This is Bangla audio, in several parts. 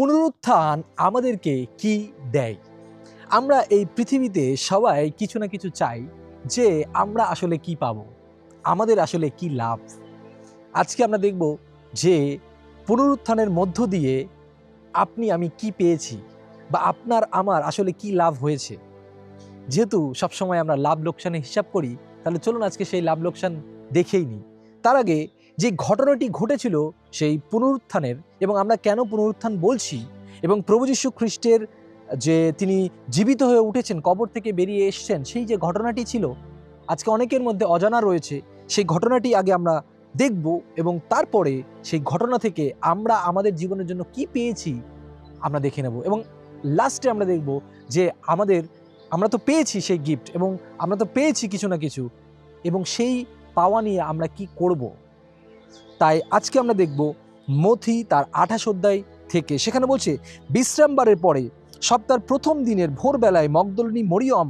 পুনরুত্থান আমাদেরকে কি দেয়? আমরা এই পৃথিবীতে সবাই কিছু না কিছু চাই যে আমরা আসলে কি পাবো, আমাদের আসলে কি লাভ। আজকে আমরা দেখব যে পুনরুত্থানের মধ্য দিয়ে আপনি আমি কি পেয়েছি বা আপনার আমার আসলে কি লাভ হয়েছে। যেহেতু সবসময় আমরা লাভ লোকসানের হিসাব করি, তাহলে চলুন আজকে সেই লাভ লোকসান দেখেই নিই। তার আগে যে ঘটনাটি ঘটেছিল সেই পুনরুত্থানের, এবং আমরা কেন পুনরুত্থান বলছি, এবং প্রভু যীশু খ্রিস্টের যে তিনি জীবিত হয়ে উঠেছেন, কবর থেকে বেরিয়ে এসেছেন, সেই যে ঘটনাটি ছিল আজকে অনেকের মধ্যে অজানা রয়েছে, সেই ঘটনাটি আগে আমরা দেখব এবং তারপরে সেই ঘটনা থেকে আমরা আমাদের জীবনের জন্য কি পেয়েছি আমরা দেখে নেব। এবং লাস্টে আমরা দেখব যে আমরা তো পেয়েছি সেই গিফট, এবং আমরা তো পেয়েছি কিছু না কিছু, এবং সেই পাওয়া নিয়ে আমরা কি করব। তাই আজকে আমরা দেখব মথি তার 28 অধ্যায় থেকে। সেখানে বলছে, বিশ্রামবারের পরে সপ্তাহের প্রথম দিনের ভোরবেলায় মগদলিনী মরিয়ম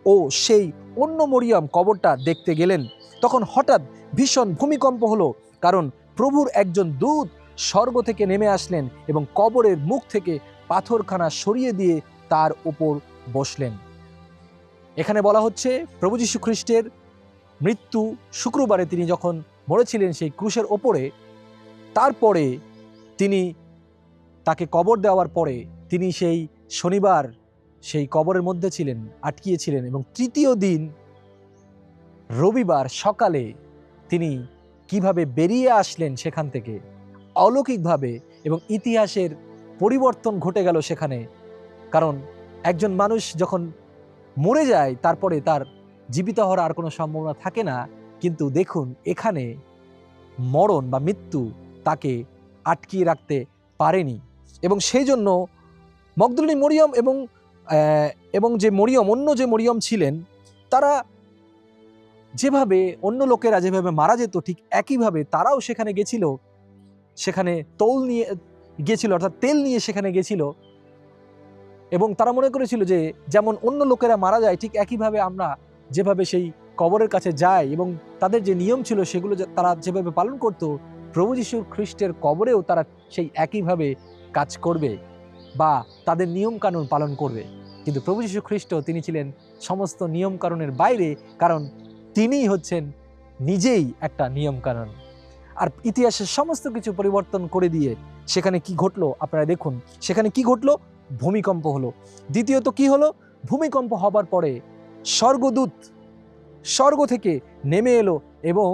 ও সেই অন্য মরিয়ম কবরটা দেখতে গেলেন। তখন হঠাৎ ভীষণ ভূমিকম্প হলো, কারণ প্রভুর একজন দূত স্বর্গ থেকে নেমে আসলেন এবং কবরের মুখ থেকে পাথরখানা সরিয়ে দিয়ে তার উপর বসলেন। এখানে বলা হচ্ছে প্রভু যীশু খ্রিস্টের মৃত্যু শুক্রবারে তিনি যখন মরেছিলেন সেই ক্রুশের ওপরে, তারপরে তাকে কবর দেওয়ার পরে তিনি সেই শনিবার সেই কবরের মধ্যে ছিলেন, আটকিয়েছিলেন, এবং তৃতীয় দিন রবিবার সকালে তিনি কিভাবে বেরিয়ে আসলেন সেখান থেকে অলৌকিকভাবে, এবং ইতিহাসের পরিবর্তন ঘটে গেল সেখানে। কারণ একজন মানুষ যখন মরে যায় তারপরে তার জীবিত হওয়ার আর কোনো সম্ভাবনা থাকে না, কিন্তু দেখুন এখানে মরণ বা মৃত্যু তাকে আটকিয়ে রাখতে পারেনি। এবং সেই জন্য মগদলিনী মরিয়ম এবং যে মরিয়ম, অন্য যে মরিয়ম ছিলেন, তারা যেভাবে অন্য লোকেরা যেভাবে মারা যেত ঠিক একইভাবে তারাও সেখানে গেছিল, সেখানে তৌল নিয়ে গেছিল, অর্থাৎ তেল নিয়ে সেখানে গেছিল, এবং তারা মনে করেছিল যে যেমন অন্য লোকেরা মারা যায় ঠিক একইভাবে আমরা যেভাবে সেই কবরের কাছে যাই, এবং তাদের যে নিয়ম ছিল সেগুলো তারা যেভাবে পালন করত, প্রভু যীশু খ্রিস্টের কবরেও তারা সেই একইভাবে কাজ করবে বা তাদের নিয়ম কানুন পালন করবে। কিন্তু প্রভু যীশু খ্রিস্ট তিনি ছিলেন সমস্ত নিয়ম কানুনের বাইরে, কারণ তিনিই হচ্ছেন নিজেই একটা নিয়ম কানুন। আর ইতিহাসের সমস্ত কিছু পরিবর্তন করে দিয়ে সেখানে কি ঘটলো আপনারা দেখুন। সেখানে কি ঘটলো? ভূমিকম্প হলো। দ্বিতীয়ত কি হলো? ভূমিকম্প হবার পরে স্বর্গদূত স্বর্গ থেকে নেমে এলো, এবং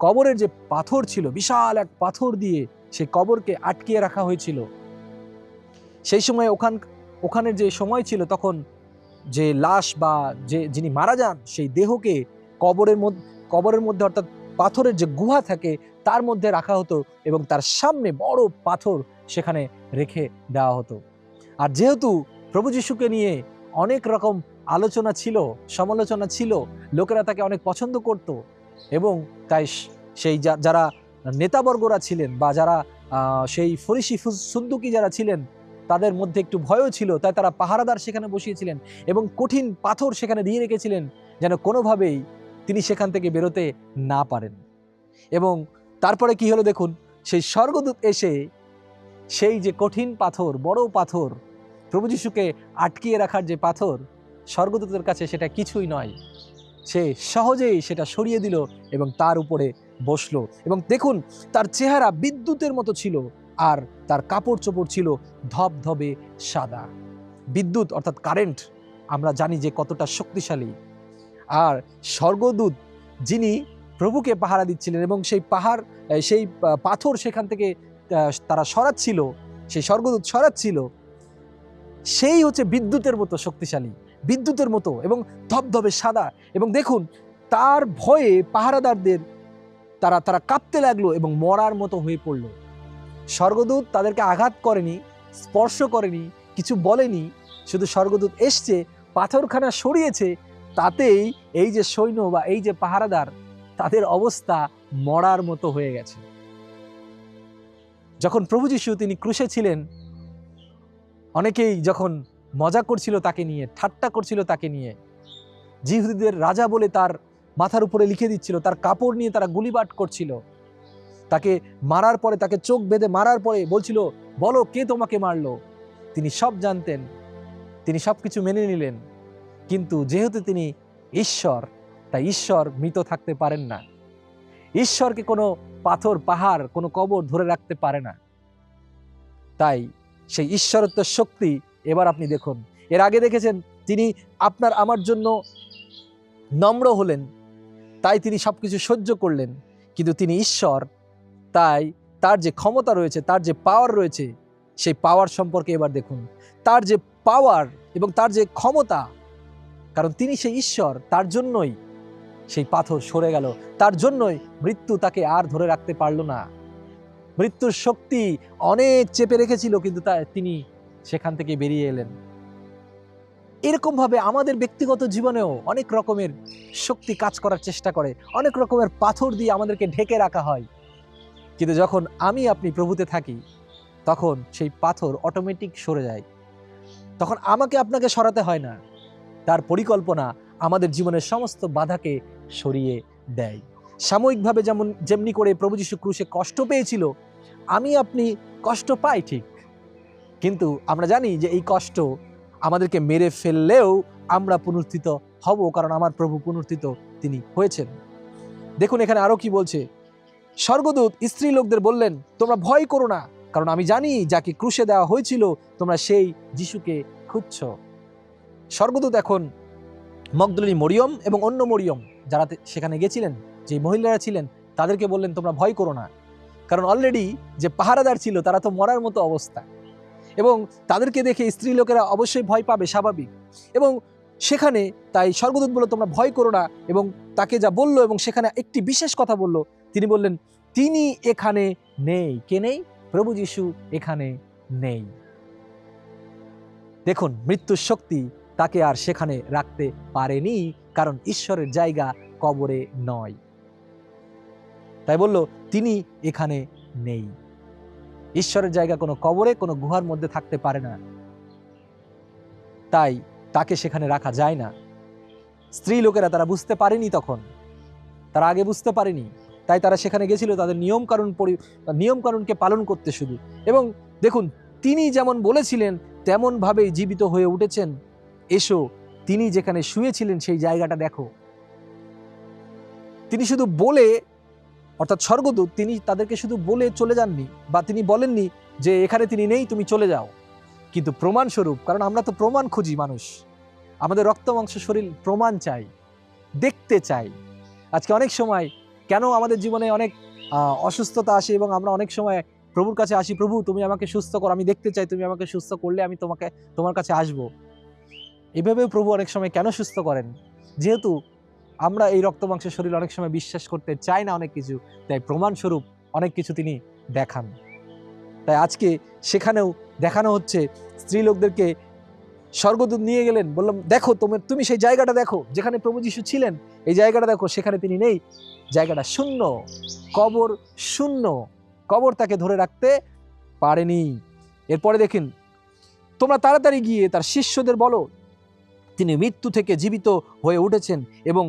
কবরের যে পাথর ছিল, বিশাল এক পাথর দিয়ে সেই কবরকে আটকিয়ে রাখা হয়েছিল। সেই সময় ওখানের যে সময় ছিল, তখন যে লাশ বা যিনি মারা যান সেই দেহকে কবরের মধ্যে অর্থাৎ পাথরের যে গুহা থাকে তার মধ্যে রাখা হতো, এবং তার সামনে বড় পাথর সেখানে রেখে দেওয়া হতো। আর যেহেতু প্রভু যীশুকে নিয়ে অনেক রকম আলোচনা ছিল, সমালোচনা ছিল, লোকেরা তাকে অনেক পছন্দ করত, এবং তাই সেই যারা নেতাবর্গরা ছিলেন বা যারা সেই ফরিসি সুদ্দুকি যারা ছিলেন তাদের মধ্যে একটু ভয়ও ছিল, তাই তারা পাহারাদার সেখানে বসিয়েছিলেন এবং কঠিন পাথর সেখানে দিয়ে রেখেছিলেন যেন কোনোভাবেই তিনি সেখান থেকে বেরোতে না পারেন। এবং তারপরে কি হলো দেখুন, সেই স্বর্গদূত এসে সেই যে কঠিন পাথর, বড় পাথর, প্রভু যীশুকে আটকিয়ে রাখার যে পাথর, স্বর্গদূতের কাছে সেটা কিছুই নয়, সে সহজেই সেটা সরিয়ে দিল এবং তার উপরে বসলো। এবং দেখুন তার চেহারা বিদ্যুতের মতো ছিল, আর তার কাপড় চোপড় ছিল ধবধবে সাদা। বিদ্যুৎ অর্থাৎ কারেন্ট আমরা জানি যে কতটা শক্তিশালী। আর স্বর্গদূত যিনি প্রভুকে পাহারা দিচ্ছিলেন এবং সেই পাথর সেখান থেকে তারা সরাচ্ছিল, সেই স্বর্গদূত সরাচ্ছিল, সেই হচ্ছে বিদ্যুতের মতো শক্তিশালী, বিদ্যুতের মতো এবং ধবধবে সাদা। এবং দেখুন তার ভয়ে পাহারাদারদের তারা কাঁপতে লাগলো এবং মরার মতো হয়ে পড়ল। স্বর্গদূত তাদেরকে আঘাত করেনি, স্পর্শ করেনি, কিছু বলেনি, শুধু স্বর্গদূত এসছে, পাথরখানা সরিয়েছে, তাতেই এই যে সৈন্য বা এই যে পাহারাদার তাদের অবস্থা মরার মতো হয়ে গেছে। যখন প্রভু যীশু তিনি ক্রুশে ছিলেন, অনেকেই যখন মজা করছিল তাকে নিয়ে, ঠাট্টা করছিল তাকে নিয়ে, জিহুদীদের রাজা বলে তার মাথার উপরে লিখে দিচ্ছিল, তার কাপড় নিয়ে তারা গুলিবাট করছিল, তাকে মারার পরে, তাকে চোখ বেঁধে মারার পরে বলছিল বলো কে তোমাকে মারলো। তিনি সব জানতেন, তিনি সব কিছু মেনে নিলেন। কিন্তু যেহেতু তিনি ঈশ্বর, তাই ঈশ্বর মৃত থাকতে পারেন না। ঈশ্বরকে কোনো পাথর, পাহাড়, কোনো কবর ধরে রাখতে পারে না। তাই সেই ঈশ্বরত্ব শক্তি এবার আপনি দেখুন। এর আগে দেখেছেন তিনি আপনার আমার জন্য নম্র হলেন, তাই তিনি সবকিছু সহ্য করলেন। কিন্তু তিনি ঈশ্বর, তাই তার যে ক্ষমতা রয়েছে, তার যে পাওয়ার রয়েছে, সেই পাওয়ার সম্পর্কে এবার দেখুন। তার যে পাওয়ার এবং তার যে ক্ষমতা, কারণ তিনি সেই ঈশ্বর, তার জন্যই সেই পাথর সরে গেল, তার জন্যই মৃত্যু তাকে আর ধরে রাখতে পারল না। মৃত্যুর শক্তি অনেক চেপে রেখেছিল, কিন্তু তিনি সেখান থেকে বেরিয়ে এলেন। এরকম ভাবে আমাদের ব্যক্তিগত জীবনেও অনেক রকমের শক্তি কাজ করার চেষ্টা করে, অনেক রকমের পাথর দিয়ে আমাদেরকে ঢেকে রাখা হয়। কিন্তু যখন আমি আপনি প্রভুতে থাকি, তখন সেই পাথর অটোমেটিক সরে যায়। তখন আমাকে আপনাকে সরাতে হয় না, তার পরিকল্পনা আমাদের জীবনের সমস্ত বাধাকে সরিয়ে দেয়। সাময়িকভাবে যেমনি করে প্রভু যীশু ক্রুশে কষ্ট পেয়েছিল, আমি আপনি কষ্ট পাই ঠিক, কিন্তু আমরা জানি যে এই কষ্ট আমাদেরকে মেরে ফেললেও আমরা পুনরুত্থিত হব, কারণ আমার প্রভু পুনরুত্থিত তিনি হয়েছেন। দেখুন এখানে আরো কি বলছে। স্বর্গদূত স্ত্রী লোকদের বললেন, তোমরা ভয় করো না, কারণ আমি জানি যাকে ক্রুশে দেওয়া হয়েছিল, তোমরা সেই যিশুকে খুঁজছ। স্বর্গদূত এখন মগদলিনী মরিয়ম এবং অন্য মরিয়ম যারা সেখানে গেছিলেন, যে মহিলারা ছিলেন, তাদেরকে বললেন তোমরা ভয় করো না, কারণ অলরেডি যে পাহারাদার ছিল তারা তো মরার মতো অবস্থা, এবং তাদেরকে দেখে স্ত্রী লোকেরা অবশ্যই ভয় পাবে, স্বাভাবিক। এবং সেখানে তাই স্বর্গদূত বলল তোমরা ভয় করো না, এবং তাকে যা বলল, এবং সেখানে একটি বিশেষ কথা বলল, তিনি বললেন তিনি এখানে নেই। কে নেই? প্রভু যীশু এখানে নেই। দেখুন মৃত্যুর শক্তি তাকে আর সেখানে রাখতে পারেনি, কারণ ঈশ্বরের জায়গা কবরে নয়। তাই বলল তিনি এখানে নেই। ঈশ্বরের জায়গা কোনো কবরে, কোনো গুহার মধ্যে থাকতে পারে না, তাই তাকে সেখানে রাখা যায় না। স্ত্রী লোকেরা তারা বুঝতে পারেনি, তখন তারা আগে বুঝতে পারেনি, তাই তারা সেখানে গেছিল তাদের নিয়ম কানুনকে পালন করতে শুধু। এবং দেখুন তিনি যেমন বলেছিলেন তেমন ভাবেই জীবিত হয়ে উঠেছেন। এসো, তিনি যেখানে শুয়েছিলেন সেই জায়গাটা দেখো। তিনি শুধু বলে, অর্থাৎ স্বর্গদূত তিনি তাদেরকে শুধু বলে চলে যাননি, বা তিনি বলেননি যে এখানে তিনি নেই, তুমি চলে যাও। কিন্তু প্রমাণ স্বরূপ, কারণ আমরা তো প্রমাণ খুঁজি মানুষ, আমাদের রক্ত মাংস শরীর প্রমাণ চাই, দেখতে চাই। আজকে অনেক সময় কেন আমাদের জীবনে অনেক অসুস্থতা আসে, এবং আমরা অনেক সময় প্রভুর কাছে আসি, প্রভু তুমি আমাকে সুস্থ করো, আমি দেখতে চাই তুমি আমাকে সুস্থ করলে আমি তোমার কাছে আসব। এভাবেও প্রভু অনেক সময় কেন সুস্থ করেন? যেহেতু আমরা এই রক্ত মাংসের শরীর অনেক সময় বিশ্বাস করতে চাই না অনেক কিছু, তাই প্রমাণস্বরূপ অনেক কিছু তিনি দেখান। তাই আজকে সেখানেও দেখানো হচ্ছে, স্ত্রী লোকদেরকে স্বর্গদূত নিয়ে গেলেন, বললাম দেখো তুমি সেই জায়গাটা দেখো যেখানে প্রভু যীশু ছিলেন, এই জায়গাটা দেখো, সেখানে তিনি নেই, জায়গাটা শূন্য, কবর শূন্য, কবর তাকে ধরে রাখতে পারেনি। এরপরে দেখেন, তোমরা তাড়াতাড়ি গিয়ে তার শিষ্যদের বলো তিনি মৃত্যু থেকে জীবিত হয়ে উঠেছেন, এবং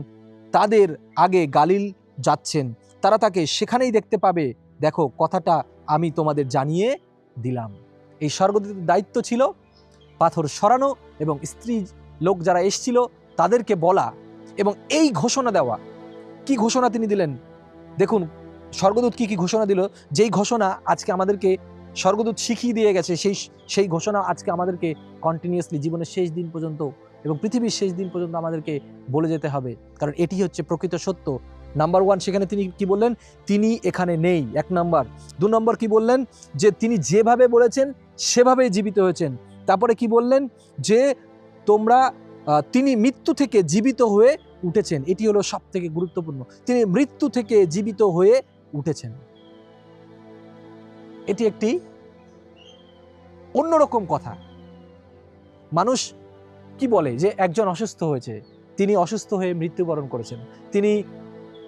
তাদের আগে গালিল যাচ্ছেন, তারা তাকে সেখানেই দেখতে পাবে। দেখো কথাটা আমি তোমাদের জানিয়ে দিলাম। এই স্বর্গদূতের দায়িত্ব ছিল পাথর সরানো, এবং স্ত্রী লোক যারা এসেছিল তাদেরকে বলা, এবং এই ঘোষণা দেওয়া। কি ঘোষণা তিনি দিলেন দেখুন, স্বর্গদূত কি কি ঘোষণা দিল, যেই ঘোষণা আজকে আমাদেরকে স্বর্গদূত শিখিয়ে দিয়ে গেছে, সেই ঘোষণা আজকে আমাদেরকে কন্টিনিউয়াসলি জীবনের শেষ দিন পর্যন্ত এবং পৃথিবীর শেষ দিন পর্যন্ত আমাদেরকে বলে যেতে হবে, কারণ এটি হচ্ছে প্রকৃত সত্য। নাম্বার 1, সেখানে তিনি কি বললেন? তিনি এখানে নেই, 1 নম্বর। 2 নম্বর কি বললেন? যে তিনি যেভাবে বলেছেন সেভাবেই জীবিত হয়েছেন। তারপরে কি বললেন? যে তিনি মৃত্যু থেকে জীবিত হয়ে উঠেছেন। এটি হলো সব থেকে গুরুত্বপূর্ণ, তিনি মৃত্যু থেকে জীবিত হয়ে উঠেছেন। এটি একটি অন্যরকম কথা। মানুষ কি বলে যে একজন অসুস্থ হয়েছে, তিনি অসুস্থ হয়ে মৃত্যুবরণ করেছেন, তিনি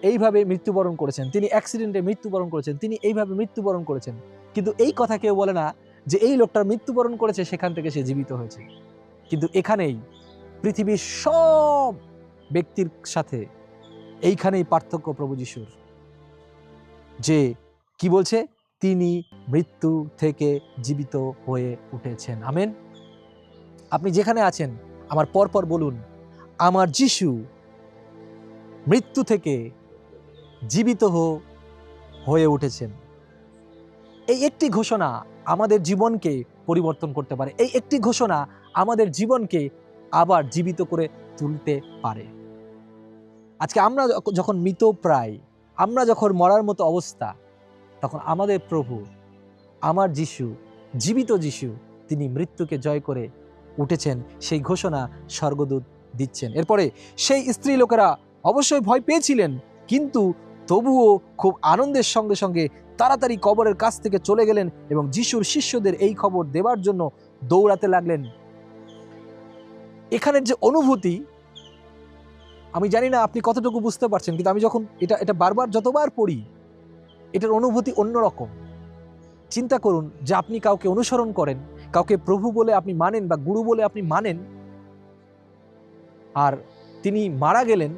এইভাবে মৃত্যুবরণ করেছেন, তিনি অ্যাক্সিডেন্টে মৃত্যুবরণ করেছেন, তিনি এইভাবে মৃত্যুবরণ করেছেন। কিন্তু এই কথা কেউ বলে না যে এই লোকটার মৃত্যুবরণ করেছে, সেখান থেকে সে জীবিত হয়েছে। কিন্তু এখানেই পৃথিবীর সব ব্যক্তির সাথে এইখানেই পার্থক্য প্রভু যিশুর, যে কি বলছে? তিনি মৃত্যু থেকে জীবিত হয়ে উঠেছেন। আমেন। আপনি যেখানে আছেন আমার পরপর বলুন, আমার যিশু মৃত্যু থেকে জীবিত হয়ে উঠেছেন। এই একটি ঘোষণা আমাদের জীবনকে পরিবর্তন করতে পারে। এই একটি ঘোষণা আমাদের জীবনকে আবার জীবিত করে তুলতে পারে। আজকে আমরা যখন মৃতপ্রায়, আমরা যখন মরার মতো অবস্থা, তখন আমাদের প্রভু, আমার যিশু, জীবিত যিশু, তিনি মৃত্যুকে জয় করে উঠেছেন, সেই ঘোষণা স্বর্গদূত দিচ্ছেন। এরপরে সেই স্ত্রী লোকেরা অবশ্যই ভয় পেয়েছিলেন, কিন্তু তবুও খুব আনন্দের সঙ্গে সঙ্গে তাড়াতাড়ি কবরের কাছ থেকে চলে গেলেন এবং যিশুর শিষ্যদের এই খবর দেবার জন্য দৌড়াতে লাগলেন। এখানের যে অনুভূতি, আমি জানি না আপনি কতটুকু বুঝতে পারছেন, কিন্তু আমি যখন এটা বারবার যতবার পড়ি, এটার অনুভূতি অন্যরকম। চিন্তা করুন যে আপনি কাউকে অনুসরণ করেন, কাউকে প্রভু বলে আপনি মানেন বা গুরু বলে আপনি মানেন, আর তিনি মারা গেলেন,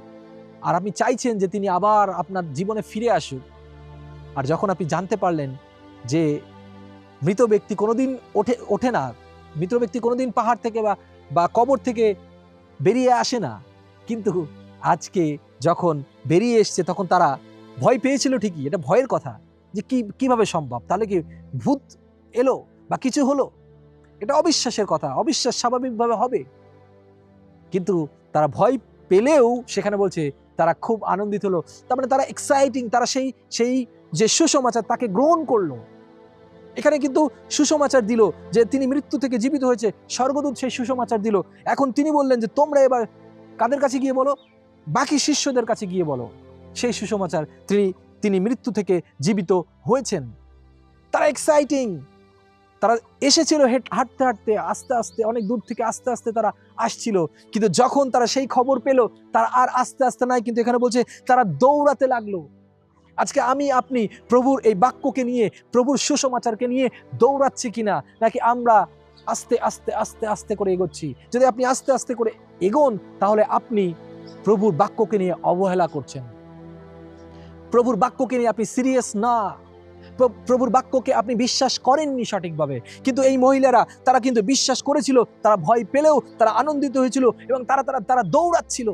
আর আপনি চাইছেন যে তিনি আবার আপনার জীবনে ফিরে আসুক। আর যখন আপনি জানতে পারলেন যে মৃত ব্যক্তি কোনোদিন ওঠে না, মৃত ব্যক্তি কোনোদিন পাহাড় থেকে বা কবর থেকে বেরিয়ে আসে না, কিন্তু আজকে যখন বেরিয়ে এসছে তখন তারা ভয় পেয়েছিল ঠিকই, এটা ভয়ের কথা, যে কিভাবে সম্ভব, তাহলে কি ভূত এলো বা কিছু হলো, এটা অবিশ্বাসের কথা, অবিশ্বাস স্বাভাবিকভাবে হবে। কিন্তু তারা ভয় পেলেও সেখানে বলছে তারা খুব আনন্দিত হলো, তার মানে তারা এক্সাইটিং, তারা সেই যে সুসমাচার তাকে গ্রহণ করলো। এখানে কিন্তু সুসমাচার দিল যে তিনি মৃত্যু থেকে জীবিত হয়েছে, স্বর্গদূত সেই সুসমাচার দিল। এখন তিনি বললেন যে তোমরা এবার কাদের কাছে গিয়ে বলো, বাকি শিষ্যদের কাছে গিয়ে বলো সেই সুসমাচার, তিনি মৃত্যু থেকে জীবিত হয়েছেন। তারা এক্সাইটিং, তারা এসেছিল হাঁটতে হাঁটতে, আস্তে আস্তে, অনেক দূর থেকে আস্তে আস্তে তারা আসছিল, কিন্তু যখন তারা সেই খবর পেল, তারা আর আস্তে আস্তে নাই, কিন্তু এখানে বলছে তারা দৌড়াতে লাগলো। আজকে আমি আপনি প্রভুর এই বাক্যকে নিয়ে, প্রভুর সুসমাচারকে নিয়ে দৌড়াচ্ছি কিনা, নাকি আমরা আস্তে আস্তে আস্তে আস্তে করে এগোচ্ছি? যদি আপনি আস্তে আস্তে করে এগোন, তাহলে আপনি প্রভুর বাক্যকে নিয়ে অবহেলা করছেন, প্রভুর বাক্যকে নিয়ে আপনি সিরিয়াস না, প্রভুর বাক্যকে আপনি বিশ্বাস করেননি সঠিকভাবে। কিন্তু এই মহিলারা, তারা কিন্তু বিশ্বাস করেছিল, তারা ভয় পেলেও তারা আনন্দিত হয়েছিল এবং তারা দৌড়াচ্ছিল।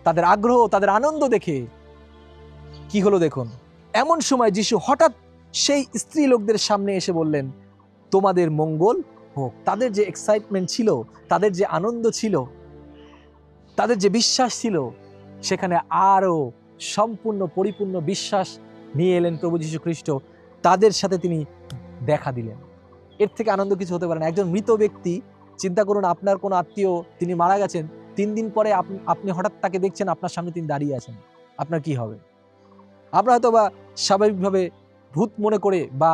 তাদের আগ্রহ, তাদের আনন্দ দেখে কি হলো দেখুন। এমন সময় যিশু হঠাৎ সেই স্ত্রী লোকদের সামনে এসে বললেন, তোমাদের মঙ্গল হোক। তাদের যে এক্সাইটমেন্ট ছিল, তাদের যে আনন্দ ছিল, তাদের যে বিশ্বাস ছিল, সেখানে আরো সম্পূর্ণ পরিপূর্ণ বিশ্বাস নিয়ে এলেন প্রভু যীশু খ্রিস্ট। তাদের সাথে তিনি দেখা দিলেন। এর থেকে আনন্দ কিছু হতে পারে না। একজন মৃত ব্যক্তি, চিন্তা করুন আপনার কোনো আত্মীয়, তিনি মারা গেছেন, 3 দিন পরে আপনি হঠাৎ তাকে দেখছেন, আপনার সামনে তিনি দাঁড়িয়ে আছেন, আপনার কি হবে? আমরা হয়তো বা স্বাভাবিকভাবে ভূত মনে করে বা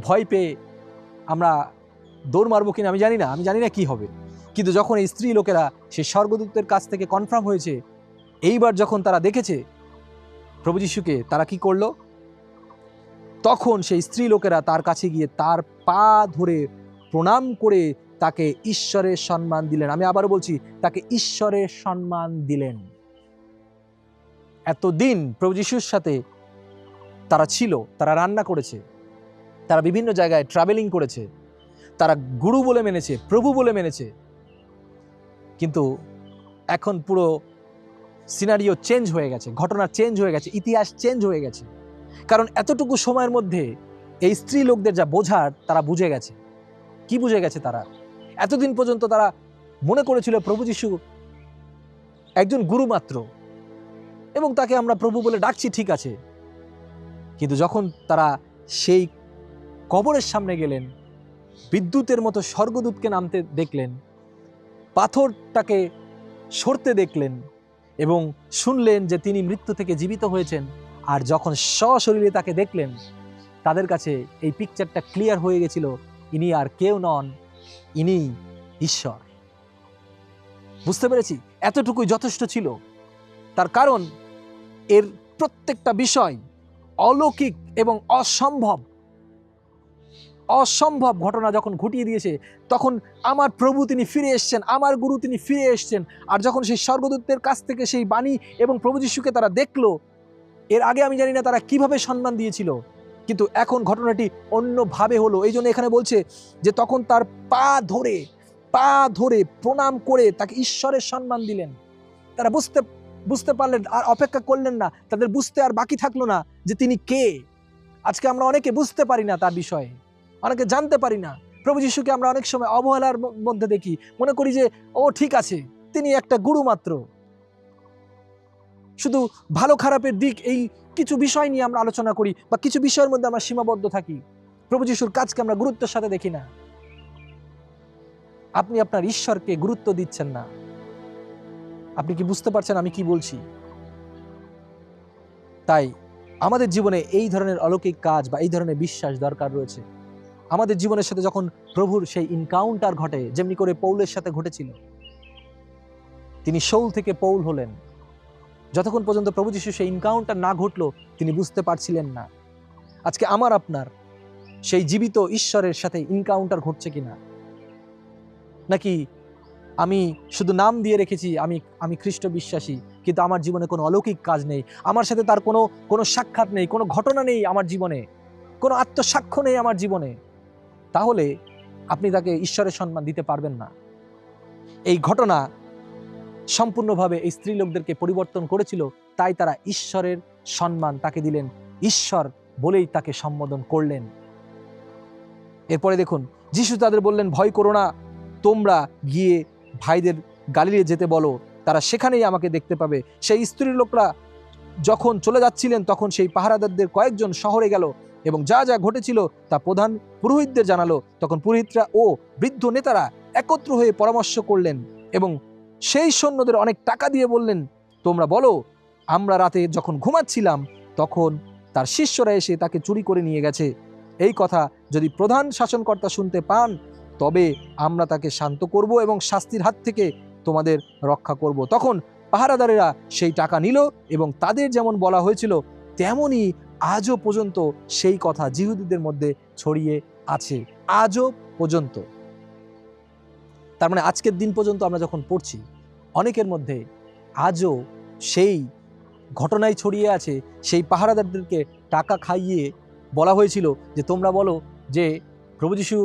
ভয় পেয়ে আমরা দৌড় মারবো কিনা আমি জানি না কি হবে। কিন্তু যখন এই স্ত্রী লোকেরা সেই স্বর্গদূতের কাছ থেকে কনফার্ম হয়েছে, এইবার যখন তারা দেখেছে প্রভু যীশুকে, তারা কি করলো? তখন সেই স্ত্রী লোকেরা তার কাছে গিয়ে তার পা ধরে প্রণাম করে তাকে ঈশ্বরের সম্মান দিলেন। আমি আবারও বলছি, তাকে ঈশ্বরের সম্মান দিলেন। এতদিন প্রভু যীশুর সাথে তারা ছিল, তারা রান্না করেছে, তারা বিভিন্ন জায়গায় ট্রাভেলিং করেছে, তারা গুরু বলে মেনেছে, প্রভু বলে মেনেছে, কিন্তু এখন পুরো সিনারিও চেঞ্জ হয়ে গেছে, ঘটনা চেঞ্জ হয়ে গেছে, ইতিহাস চেঞ্জ হয়ে গেছে। কারণ এতটুকু সময়ের মধ্যে এই স্ত্রী লোকদের যা বোঝার, তারা বুঝে গেছে। কি বুঝে গেছে তারা? এতদিন পর্যন্ত তারা মনে করেছিল প্রভু যীশু একজন গুরু মাত্র এবং তাকে আমরা প্রভু বলে ডাকছি, ঠিক আছে। কিন্তু যখন তারা সেই কবরের সামনে গেলেন, বিদ্যুতের মতো স্বর্গদূতকে নামতে দেখলেন, পাথরটাকে সরতে দেখলেন এবং শুনলেন যে তিনি মৃত্যু থেকে জীবিত হয়েছেন, আর যখন সশরীরে তাকে দেখলেন, তাদের কাছে এই পিকচারটা ক্লিয়ার হয়ে গেছিল, ইনি আর কেউ নন, ইনি ঈশ্বর। বুঝতে পেরেছি, এতটুকুই যথেষ্ট ছিল। তার কারণ এর প্রত্যেকটা বিষয় অলৌকিক এবং অসম্ভব ঘটনা যখন ঘটিয়ে দিয়েছে, তখন আমার প্রভু তিনি ফিরে এসছেন, আমার গুরু তিনি ফিরে এসছেন। আর যখন সেই স্বর্গদূতের কাছ থেকে সেই বাণী এবং প্রভু যীশুকে তারা দেখলো, এর আগে আমি জানি না তারা কিভাবে সম্মান দিয়েছিল, কিন্তু এখন ঘটনাটি অন্যভাবে হলো। এই জন্য এখানে বলছে যে তখন তার পা ধরে প্রণাম করে তাকে ঈশ্বরের সম্মান দিলেন। তারা বুঝতে পারলেন, আর অপেক্ষা করলেন না, তাদের বুঝতে আর বাকি থাকলো না যে তিনি কে। আজকে আমরা অনেকে বুঝতে পারি না তার বিষয়ে, অনেকে জানতে পারি না। প্রভু যিশুকে আমরা অনেক সময় অবহেলার মধ্যে দেখি, মনে করি যে ও ঠিক আছে, তিনি একটা গুরু মাত্র। শুধু ভালো খারাপের দিক এই কিছু বিষয় নিয়ে আমরা আলোচনা করি বা কিছু বিষয়ের মধ্যে আমরা সীমাবদ্ধ থাকি। প্রভু যিশুর কাজকে আমরা গুরুত্বের সাথে দেখি না। আপনি আপনার ঈশ্বরকে গুরুত্ব দিচ্ছেন না। আপনি কি বুঝতে পারছেন আমি কি বলছি? তাই আমাদের জীবনে এই ধরনের অলৌকিক কাজ বা এই ধরনের বিশ্বাস দরকার রয়েছে। আমাদের জীবনের সাথে যখন প্রভুর সেই ইনকাউন্টার ঘটে, যেমনি করে পৌলের সাথে ঘটেছিল, তিনি শৌল থেকে পৌল হলেন। যতক্ষণ পর্যন্ত প্রভু যিশু সেই ইনকাউন্টার না ঘটলো, তিনি বুঝতে পারছিলেন না। আজকে আমার আপনার সেই জীবিত ঈশ্বরের সাথে ইনকাউন্টার ঘটছে কিনা, নাকি আমি শুধু নাম দিয়ে রেখেছি আমি খ্রিস্ট বিশ্বাসী, কিন্তু আমার জীবনে কোনো অলৌকিক কাজ নেই, আমার সাথে তার কোনো সাক্ষাৎ নেই, কোনো ঘটনা নেই আমার জীবনে, কোনো আত্মসাক্ষ্য নেই আমার জীবনে, তাহলে আপনি তাকে ঈশ্বরের সম্মান দিতে পারবেন না। এই ঘটনা সম্পূর্ণভাবে এই স্ত্রী লোকদেরকে পরিবর্তন করেছিল, তাই তারা ঈশ্বরের সম্মান তাকে দিলেন, ঈশ্বর বলেই তাকে সম্বোধন করলেন। এরপরে দেখুন, যিশু তাদের বললেন, ভয় করো না, তোমরা গিয়ে ভাইদের গালিলে যেতে বলো, তারা সেখানেই আমাকে দেখতে পাবে। সেই স্ত্রী লোকরা যখন চলে যাচ্ছিলেন, তখন সেই পাহারাদারদের কয়েকজন শহরে গেল এবং যা যা ঘটেছিল তা প্রধান পুরোহিতদের জানালো। তখন পুরোহিতরা ও বৃদ্ধ নেতারা একত্র হয়ে পরামর্শ করলেন এবং সেই সৈন্যদের অনেক টাকা দিয়ে বললেন, তোমরা বলো, আমরা রাতে যখন ঘুমাচ্ছিলাম তখন তার শিষ্যরা এসে তাকে চুরি করে নিয়ে গেছে। এই কথা যদি প্রধান শাসনকর্তা শুনতে পান, তবে আমরা তাকে শান্ত করব এবং শাস্তির হাত থেকে তোমাদের রক্ষা করব। তখন পাহারাদারেরা সেই টাকা নিল এবং তাদের যেমন বলা হয়েছিল তেমনই আজও পর্যন্ত সেই কথা জিহুদীদের মধ্যে ছড়িয়ে আছে, আজও পর্যন্ত। তার মানে আজকের দিন পর্যন্ত আমরা যখন পড়ছি, অনেকের মধ্যে আজও সেই ঘটনায় ছড়িয়ে আছে। সেই পাহারাদারদেরকে টাকা খাইয়ে বলা হয়েছিল যে তোমরা বলো যে প্রভু যিশু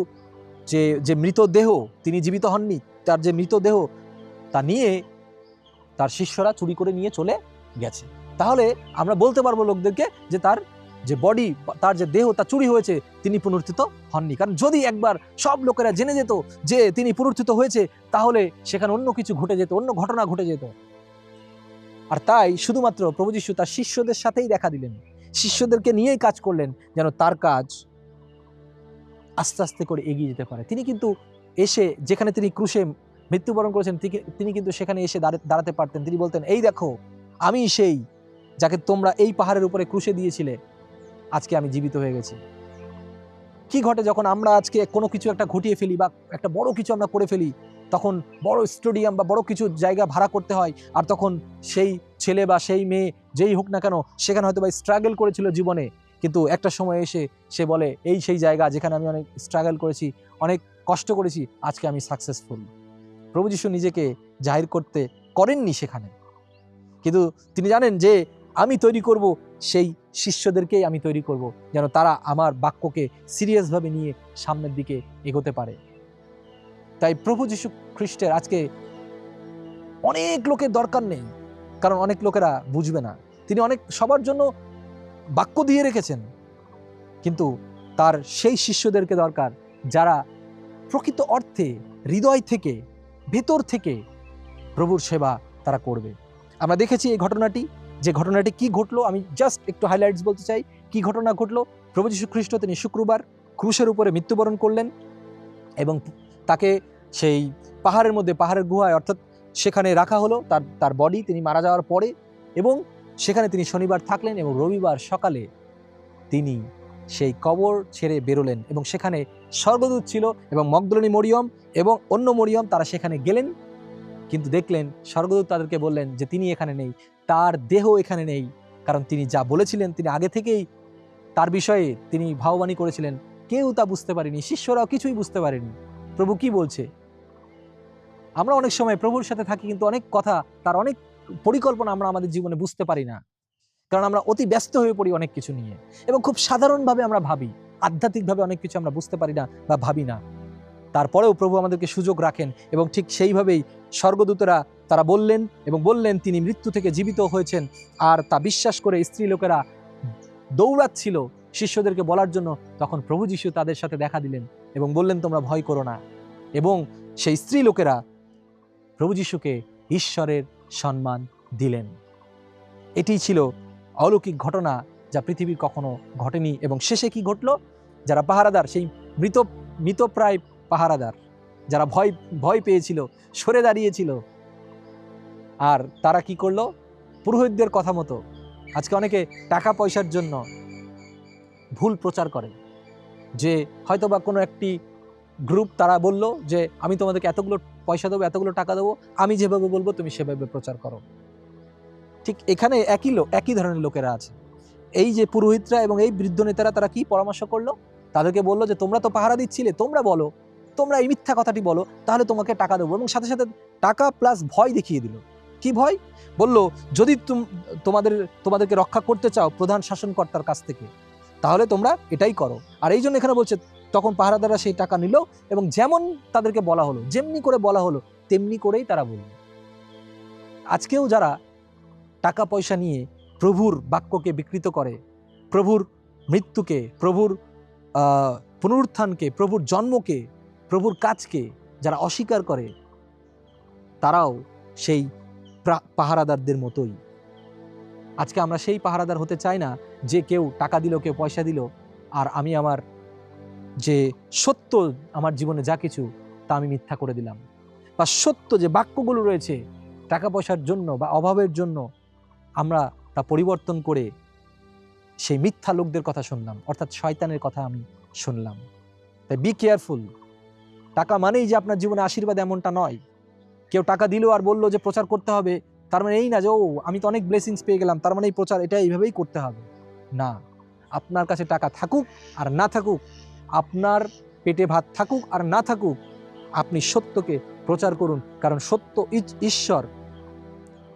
যে মৃতদেহ, তিনি জীবিত হননি, তার যে মৃতদেহ তা নিয়ে তার শিষ্যরা চুরি করে নিয়ে চলে গেছে। তাহলে আমরা বলতে পারবো লোকদেরকে যে তার যে বডি, তার যে দেহ তা চুরি হয়েছে, তিনি পুনরুত্থিত হননি। কারণ যদি একবার সব লোকেরা জেনে যেত যে তিনি পুনরুত্থিত হয়েছে, তাহলে সেখানে অন্য কিছু ঘটে যেত, অন্য ঘটনা ঘটে যেত। আর তাই শুধুমাত্র প্রভু যিশু তার শিষ্যদের সাথেই দেখা দিলেন, শিষ্যদেরকে নিয়েই কাজ করলেন, যেন তার কাজ আস্তে আস্তে করে এগিয়ে যেতে পারে। তিনি কিন্তু এসে যেখানে তিনি ক্রুশে মৃত্যুবরণ করেছেন, তিনি কিন্তু সেখানে এসে দাঁড়াতে পারতেন। তিনি বলতেন, এই দেখো, আমি সেই যাকে তোমরা এই পাহাড়ের উপরে ক্রুশে দিয়েছিলে, আজকে আমি জীবিত হয়ে গেছি। কি ঘটে যখন আমরা আজকে কোনো কিছু একটা ঘটিয়ে ফেলি বা একটা বড় কিছু আমরা করে ফেলি, তখন বড় স্টেডিয়াম বা বড় কিছু জায়গা ভাড়া করতে হয়, আর তখন সেই ছেলে বা সেই মেয়ে যেই হোক না কেন, সেখানে হয়তো বা স্ট্রাগল করেছিল জীবনে, কিন্তু একটা সময় এসে সে বলে, এই সেই জায়গা যেখানে আমি অনেক স্ট্রাগল করেছি, অনেক কষ্ট করেছি, আজকে আমি সাকসেসফুল। প্রভু যিশু নিজেকে জাহির করেননি সেখানে, কিন্তু তিনি জানেন যে আমি তৈরি করব সেই শিষ্যদেরকেই আমি তৈরি করব, যেন তারা আমার বাক্যকে সিরিয়াসভাবে নিয়ে সামনের দিকে এগোতে পারে। তাই প্রভু যিশু খ্রিস্টের আজকে অনেক লোকের দরকার নেই, কারণ অনেক লোকেরা বুঝবে না। তিনি অনেক সবার জন্য বাক্য দিয়ে রেখেছেন, কিন্তু তার সেই শিষ্যদেরকে দরকার যারা প্রকৃত অর্থে হৃদয় থেকে, ভেতর থেকে প্রভুর সেবা তারা করবে। আমরা দেখেছি এই ঘটনাটি, যে ঘটনাটি কি ঘটলো, আমি জাস্ট একটু হাইলাইটস বলতে চাই। কি ঘটনা ঘটলো? প্রভু যীশু খ্রিস্ট তিনি শুক্রবার ক্রুশের উপরে মৃত্যুবরণ করলেন এবং তাকে সেই পাহাড়ের মধ্যে, পাহাড়ের গুহায়, অর্থাৎ সেখানে রাখা হলো তার বডি, তিনি মারা যাওয়ার পরে, এবং সেখানে তিনি শনিবার থাকলেন এবং রবিবার সকালে তিনি সেই কবর ছেড়ে বেরোলেন এবং সেখানে স্বর্গদূত ছিল এবং মগদলিনী মরিয়ম এবং অন্য মরিয়ম তারা সেখানে গেলেন, কিন্তু দেখলেন স্বর্গদূত তাদেরকে বললেন যে তিনি এখানে নেই, তার দেহ এখানে নেই। কারণ তিনি যা বলেছিলেন, তিনি আগে থেকেই তার বিষয়ে তিনি ভাববাণী করেছিলেন, কেউ তা বুঝতে পারেনি, শিষ্যরাও কিছুই বুঝতে পারেনি প্রভু কি বলছে। আমরা অনেক সময় প্রভুর সাথে থাকি, কিন্তু অনেক কথা, তার অনেক পরিকল্পনা আমরা আমাদের জীবনে বুঝতে পারি না। কারণ আমরা অতি ব্যস্ত হয়ে পড়ি অনেক কিছু নিয়ে, এবং খুব সাধারণভাবে আমরা ভাবি, আধ্যাত্মিকভাবে অনেক কিছু আমরা বুঝতে পারি না বা ভাবি না। তারপরেও প্রভু আমাদেরকে সুযোগ রাখেন, এবং ঠিক সেইভাবেই স্বর্গদূতরা তারা বললেন তিনি মৃত্যু থেকে জীবিত হয়েছেন। আর তা বিশ্বাস করে স্ত্রী লোকেরা দৌড়াচ্ছিল শিষ্যদেরকে বলার জন্য। তখন প্রভু যীশু তাদের সাথে দেখা দিলেন এবং বললেন, তোমরা ভয় করো না। এবং সেই স্ত্রী লোকেরা প্রভু যীশুকে ঈশ্বরের সম্মান দিলেন। এটিই ছিল অলৌকিক ঘটনা, যা পৃথিবীর কখনো ঘটেনি। এবং শেষে কি ঘটল? যারা পাহারাদার, সেই মৃতপ্রায় পাহারাদার, যারা ভয় পেয়েছিল, সরে দাঁড়িয়েছিল, আর তারা কি করলো? পুরোহিতদের কথা মতো। আজকে অনেকে টাকা পয়সার জন্য ভুল প্রচার করে, যে হয়তোবা কোনো একটি গ্রুপ তারা বলল যে আমি তোমাদেরকে এতগুলো পয়সা দেবো, এতগুলো টাকা দেবো, আমি যেভাবে বলবো তুমি সেভাবে প্রচার করো। ঠিক এখানে একই ধরনের লোকেরা আছে। এই যে পুরোহিতরা এবং এই বৃদ্ধ নেতারা, তারা কি পরামর্শ করলো? তাদেরকে বললো যে তোমরা তো পাহারা দিচ্ছিলে, তোমরা বলো, তোমরা এই মিথ্যা কথাটি বলো, তাহলে তোমাকে টাকা দেবো। এবং সাথে সাথে টাকা প্লাস ভয় দেখিয়ে দিল। কি ভয়? বললো, যদি তোমাদেরকে রক্ষা করতে চাও প্রধান শাসনকর্তার কাছ থেকে, তাহলে তোমরা এটাই করো। আর এই জন্য এখানে বলছে, তখন পাহারাদাররা সেই টাকা নিল এবং যেমন তাদেরকে বলা হলো, যেমনি করে বলা হলো, তেমনি করেই তারা বলল। আজকেও যারা টাকা পয়সা নিয়ে প্রভুর বাক্যকে বিকৃত করে, প্রভুর মৃত্যুকে, প্রভুর পুনরুত্থানকে, প্রভুর জন্মকে, প্রভুর কাজকে যারা অস্বীকার করে, তারাও সেই পাহারাদারদের মতোই। আজকে আমরা সেই পাহারাদার হতে চাই না যে কেউ টাকা দিল, কেউ পয়সা দিল, আর আমি আমার যে সত্য, আমার জীবনে যা কিছু, তা আমি মিথ্যা করে দিলাম। বা সত্য যে বাক্যগুলো রয়েছে, টাকা পয়সার জন্য বা অভাবের জন্য আমরা তা পরিবর্তন করে সেই মিথ্যা লোকদের কথা শুনলাম, অর্থাৎ শয়তানের কথা আমি শুনলাম। তাই বি কেয়ারফুল। টাকা মানেই যে আপনার জীবনে আশীর্বাদ, এমনটা নয়। কেউ টাকা দিল আর বললো যে প্রচার করতে হবে, তার মানে এই না যে আমি তো অনেক ব্লেসিংস পেয়ে গেলাম, তার মানে এই প্রচার এটা এইভাবেই করতে হবে না। আপনার কাছে টাকা থাকুক আর না থাকুক, আপনার পেটে ভাত থাকুক আর না থাকুক, আপনি সত্যকে প্রচার করুন। কারণ সত্য ঈশ্বর,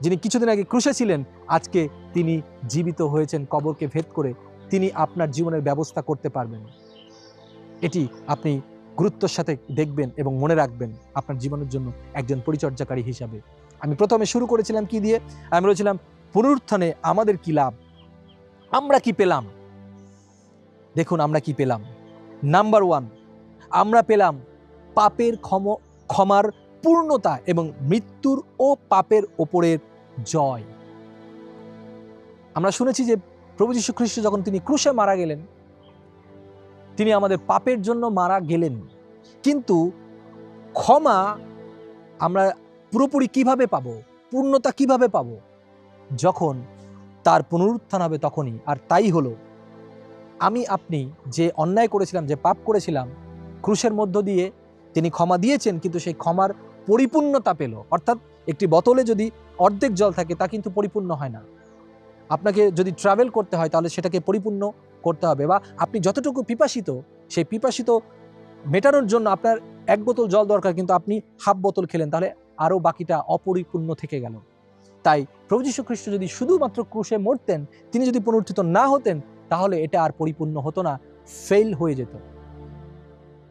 যিনি কিছুদিন আগে ক্রুশে ছিলেন, আজকে তিনি জীবিত হয়েছেন কবরকে ভেদ করে। তিনি আপনার জীবনের ব্যবস্থা করতে পারবেন। এটি আপনি গুরুত্বের সাথে দেখবেন এবং মনে রাখবেন আপনার জীবনের জন্য একজন পরিচর্যাকারী হিসাবে। আমি প্রথমে শুরু করেছিলাম কি দিয়ে? আমি বলেছিলাম পুনরুত্থানে আমাদের কি লাভ, আমরা কি পেলাম। দেখুন আমরা কি পেলাম। নাম্বার 1, আমরা পেলাম পাপের ক্ষমার পূর্ণতা এবং মৃত্যুর ও পাপের ওপরের জয়। আমরা শুনেছি যে প্রভু যীশু খ্রিস্ট যখন তিনি ক্রুশে মারা গেলেন, তিনি আমাদের পাপের জন্য মারা গেলেন, কিন্তু ক্ষমা আমরা পুরোপুরি কিভাবে পাবো, পূর্ণতা কিভাবে পাবো? যখন তার পুনরুত্থান হবে তখনই। আর তাই হলো, আমি আপনি যে অন্যায় করেছিলাম, যে পাপ করেছিলাম, ক্রুশের মধ্য দিয়ে তিনি ক্ষমা দিয়েছেন, কিন্তু সেই ক্ষমার পরিপূর্ণতা পেল। অর্থাৎ একটি বোতলে যদি অর্ধেক জল থাকে, তা কিন্তু পরিপূর্ণ হয় না। আপনাকে যদি ট্রাভেল করতে হয়, তাহলে সেটাকে পরিপূর্ণ করতে হবে। বা আপনি যতটুকু পিপাসিত, সেই পিপাসিত মেটানোর জন্য আপনার 1 বোতল জল দরকার, কিন্তু আপনি হাফ বোতল খেলেন, তাহলে আরও বাকিটা অপরিপূর্ণ থেকে গেল। তাই প্রভু যীশু খ্রিস্ট যদি শুধুমাত্র ক্রুশে মরতেন, তিনি যদি পুনরুত্থিত না হতেন, তাহলে এটা আর পরিপূর্ণ হতো না, ফেল হয়ে যেত।